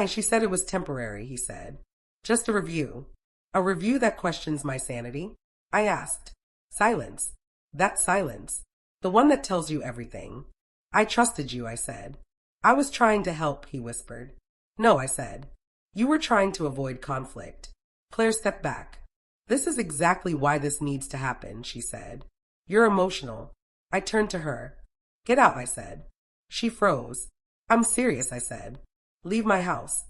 She said it was temporary, he said. Just a review. A review that questions my sanity? I asked. Silence. That silence. The one that tells you everything. I trusted you, I said. I was trying to help, he whispered. No, I said. You were trying to avoid conflict. Claire stepped back. This is exactly why this needs to happen, she said. You're emotional. I turned to her. Get out, I said. She froze. I'm serious, I said. Leave my house.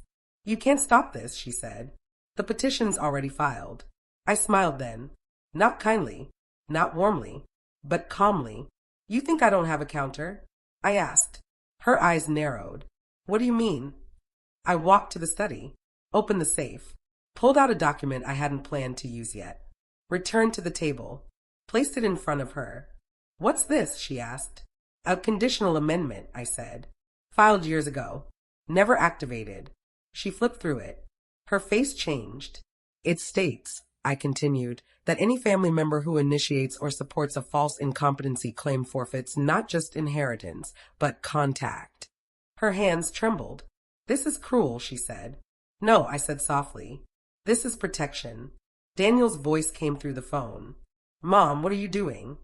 You can't stop this, she said. The petition's already filed. I smiled then. Not kindly, not warmly, but calmly. You think I don't have a counter? I asked. Her eyes narrowed. What do you mean? I walked to the study, opened the safe, pulled out a document I hadn't planned to use yet, returned to the table, placed it in front of her. What's this? She asked. A conditional amendment, I said. Filed years ago. Never activated. She flipped through it. Her face changed. It states, I continued, that any family member who initiates or supports a false incompetency claim forfeits not just inheritance, but contact. Her hands trembled. This is cruel, she said. No, I said softly. This is protection. Daniel's voice came through the phone. Mom, what are you doing?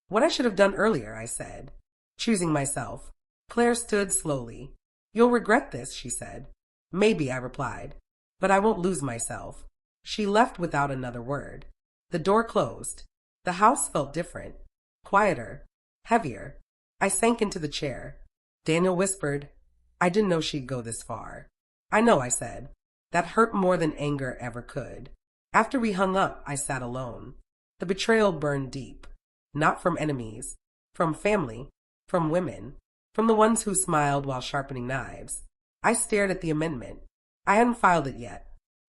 What I should have done earlier, I said. Choosing myself. Claire stood slowly. You'll regret this, she said. Maybe, I replied. But I won't lose myself. She left without another word. The door closed. The house felt different. Quieter. Heavier. I sank into the chair. Daniel whispered, I didn't know she'd go this far. I know, I said. That hurt more than anger ever could. After we hung up, I sat alone. The betrayal burned deep. Not from enemies, from family, from women, from the ones who smiled while sharpening knives. I stared at the amendment. I hadn't filed it yet.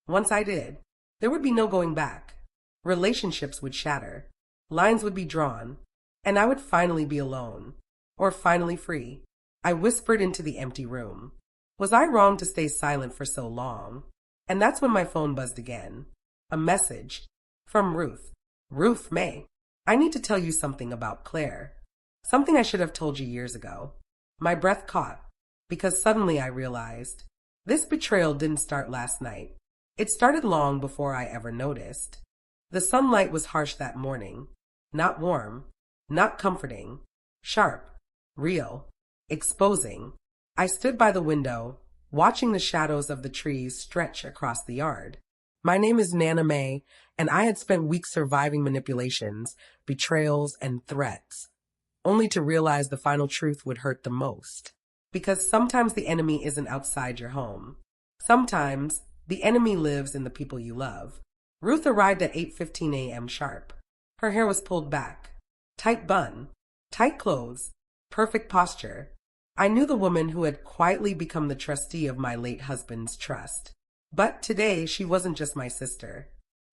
Once I did, there would be no going back. Relationships would shatter. Lines would be drawn. And I would finally be alone. Or finally free. I whispered into the empty room. Was I wrong to stay silent for so long? And that's when my phone buzzed again. A message. From Ruth. Ruth May. I need to tell you something about Claire. Something I should have told you years ago. My breath caught, because suddenly I realized this betrayal didn't start last night. It started long before I ever noticed. The sunlight was harsh that morning. Not warm. Not comforting. Sharp. Real. Exposing. I stood by the window, watching the shadows of the trees stretch across the yard. My name is Nana May, and I had spent weeks surviving manipulations, betrayals, and threats, only to realize the final truth would hurt the most. Because sometimes the enemy isn't outside your home. Sometimes the enemy lives in the people you love. Ruth arrived at 8:15 a.m. sharp. Her hair was pulled back. Tight bun. Tight clothes. Perfect posture. I knew the woman who had quietly become the trustee of my late husband's trust. But today she wasn't just my sister.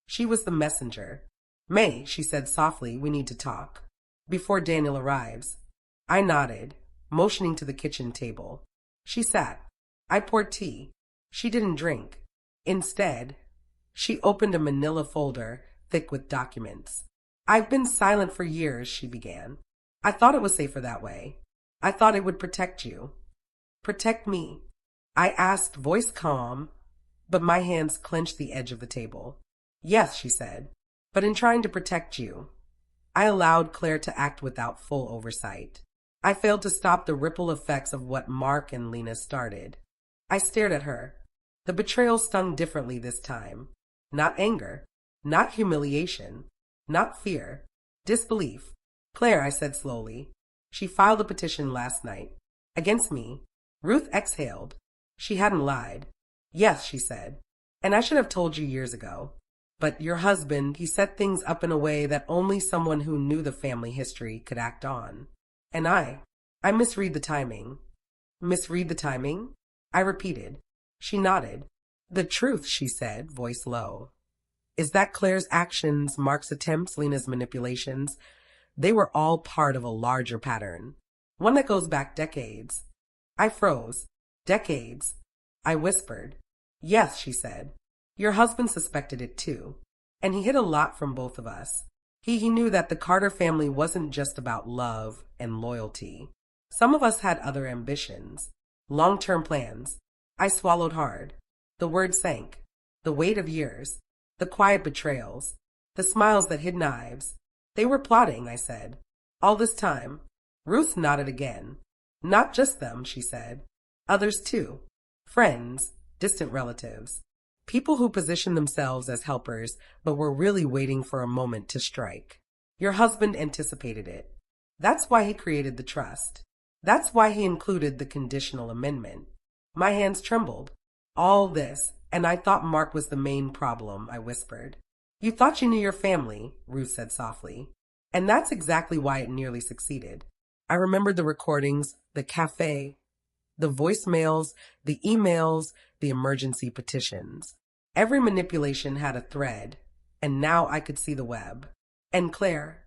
She was the messenger. May, she said softly, we need to talk. Before Daniel arrives. I nodded, motioning to the kitchen table. She sat. I poured tea. She didn't drink. Instead, she opened a manila folder thick with documents. I've been silent for years, she began. I thought it was safer that way. I thought it would protect you. Protect me. I asked, voice calm, but my hands clenched the edge of the table. Yes, she said, but in trying to protect you, I allowed Claire to act without full oversight. I failed to stop the ripple effects of what Mark and Lena started. I stared at her. The betrayal stung differently this time. Not anger, not humiliation, not fear, disbelief. Claire, I said slowly. She filed a petition last night. Against me. Ruth exhaled. She hadn't lied. Yes, she said. And I should have told you years ago. But your husband, he set things up in a way that only someone who knew the family history could act on. And I misread the timing. Misread the timing? I repeated. She nodded. The truth, she said, voice low, is that Claire's actions, Mark's attempts, Lena's manipulations, they were all part of a larger pattern. One that goes back decades. I froze. Decades. I whispered. Yes, she said. Your husband suspected it too. And he hid a lot from both of us. He knew that the Carter family wasn't just about love and loyalty. Some of us had other ambitions. Long-term plans. I swallowed hard. The words sank. The weight of years. The quiet betrayals. The smiles that hid knives. They were plotting, I said. All this time. Ruth nodded again. Not just them, she said. Others too. Friends, distant relatives. People who positioned themselves as helpers but were really waiting for a moment to strike. Your husband anticipated it. That's why he created the trust. That's why he included the conditional amendment. My hands trembled. All this, and I thought Mark was the main problem, I whispered. You thought you knew your family, Ruth said softly. And that's exactly why it nearly succeeded. I remembered the recordings, the cafe, the voicemails, the emails, the emergency petitions. Every manipulation had a thread, and now I could see the web. And Claire?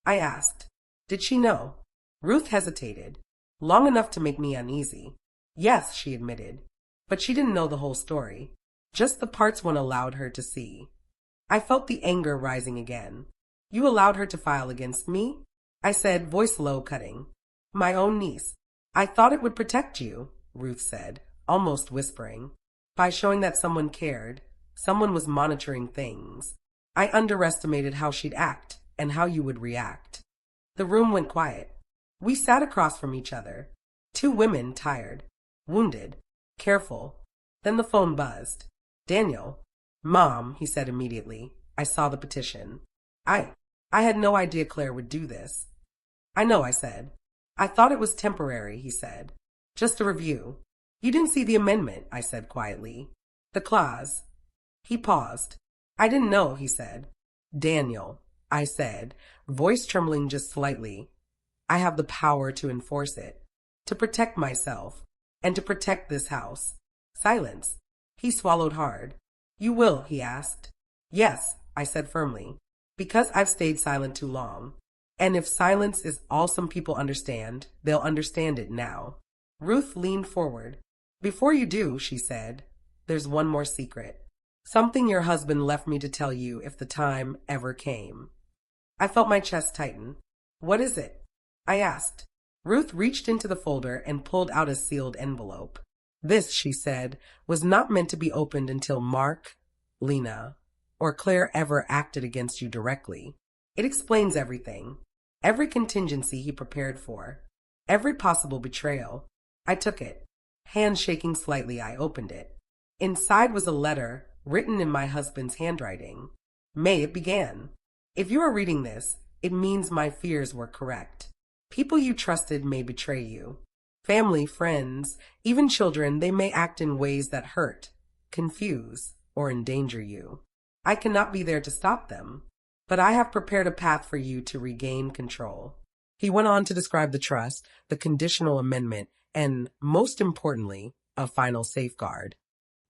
I asked. Did she know? Ruth hesitated, long enough to make me uneasy. Yes, she admitted, but she didn't know the whole story, just the parts one allowed her to see. I felt the anger rising again. You allowed her to file against me? I said, voice low, cutting. My own niece. I thought it would protect you, Ruth said, almost whispering. By showing that someone cared, someone was monitoring things. I underestimated how she'd act and how you would react. The room went quiet. We sat across from each other. Two women, tired, wounded, careful. Then the phone buzzed. Daniel. Mom, he said immediately. I saw the petition. I had no idea Claire would do this. I know, I said. I thought it was temporary, he said. Just a review. You didn't see the amendment, I said quietly. The clause. He paused. I didn't know, he said. Daniel, I said, voice trembling just slightly. I have the power to enforce it, to protect myself, and to protect this house. Silence. He swallowed hard. You will, he asked. Yes, I said firmly, because I've stayed silent too long. And if silence is all some people understand, they'll understand it now. Ruth leaned forward. Before you do, she said, there's one more secret. Something your husband left me to tell you if the time ever came. I felt my chest tighten. What is it? I asked. Ruth reached into the folder and pulled out a sealed envelope. This, she said, was not meant to be opened until Mark, Lena, or Claire ever acted against you directly. It explains everything. Every contingency he prepared for. Every possible betrayal. I took it. Hand shaking slightly, I opened it. Inside was a letter written in my husband's handwriting. May, it began. If you are reading this, it means my fears were correct. People you trusted may betray you. Family, friends, even children, they may act in ways that hurt, confuse, or endanger you. I cannot be there to stop them, but I have prepared a path for you to regain control. He went on to describe the trust, the conditional amendment, and, most importantly, a final safeguard.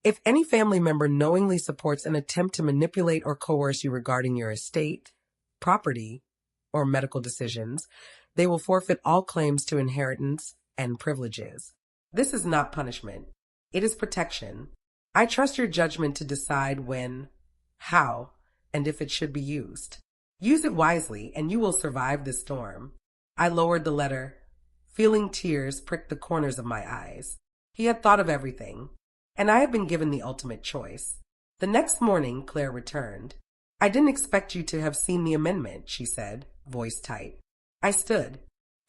If any family member knowingly supports an attempt to manipulate or coerce you regarding your estate, property, or medical decisions, they will forfeit all claims to inheritance and privileges. This is not punishment. It is protection. I trust your judgment to decide when, how, and if it should be used. Use it wisely, and you will survive this storm. I lowered the letter, feeling tears prick the corners of my eyes. He had thought of everything, and I had been given the ultimate choice. The next morning, Claire returned. I didn't expect you to have seen the amendment, she said, voice tight. I stood.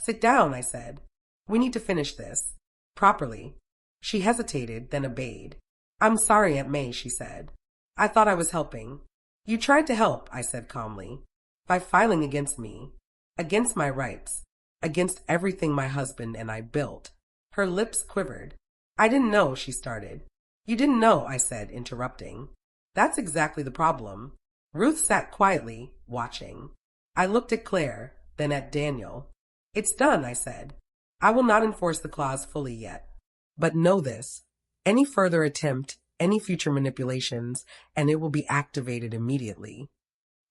Sit down, I said. We need to finish this. Properly. She hesitated, then obeyed. I'm sorry, Aunt May, she said. I thought I was helping. You tried to help, I said calmly, by filing against me, against my rights, against everything my husband and I built. Her lips quivered. I didn't know, she started. You didn't know, I said, interrupting. That's exactly the problem. Ruth sat quietly, watching. I looked at Claire, then at Daniel. It's done, I said. I will not enforce the clause fully yet. But know this. Any further attempt, any future manipulations, and it will be activated immediately.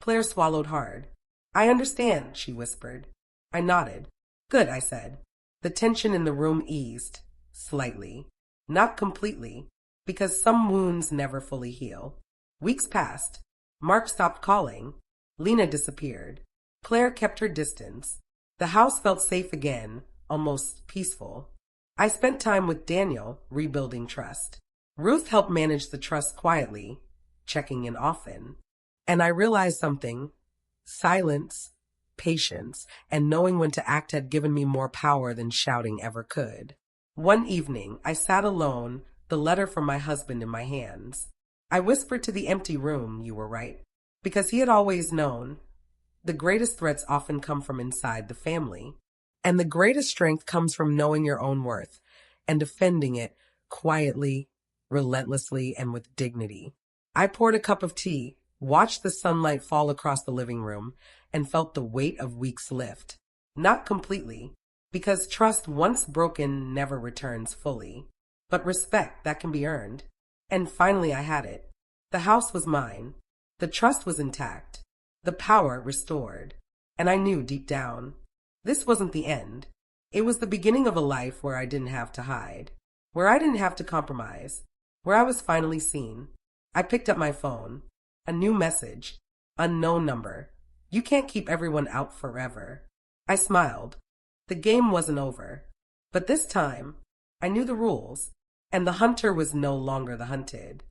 Claire swallowed hard. I understand, she whispered. I nodded. Good, I said. The tension in the room eased, slightly. Not completely, because some wounds never fully heal. Weeks passed. Mark stopped calling. Lena disappeared. Claire kept her distance. The house felt safe again, almost peaceful. I spent time with Daniel, rebuilding trust. Ruth helped manage the trust quietly, checking in often. And I realized something. Silence, patience, and knowing when to act had given me more power than shouting ever could. One evening, I sat alone, the letter from my husband in my hands. I whispered to the empty room, you were right, because he had always known. The greatest threats often come from inside the family. And the greatest strength comes from knowing your own worth and defending it quietly, relentlessly, and with dignity. I poured a cup of tea, watched the sunlight fall across the living room, and felt the weight of weeks lift. Not completely, because trust once broken never returns fully, but respect that can be earned. And finally I had it. The house was mine. The trust was intact. The power restored. And I knew deep down, this wasn't the end. It was the beginning of a life where I didn't have to hide, where I didn't have to compromise, where I was finally seen. I picked up my phone. A new message. Unknown number. You can't keep everyone out forever. I smiled. The game wasn't over. But this time, I knew the rules, and the hunter was no longer the hunted.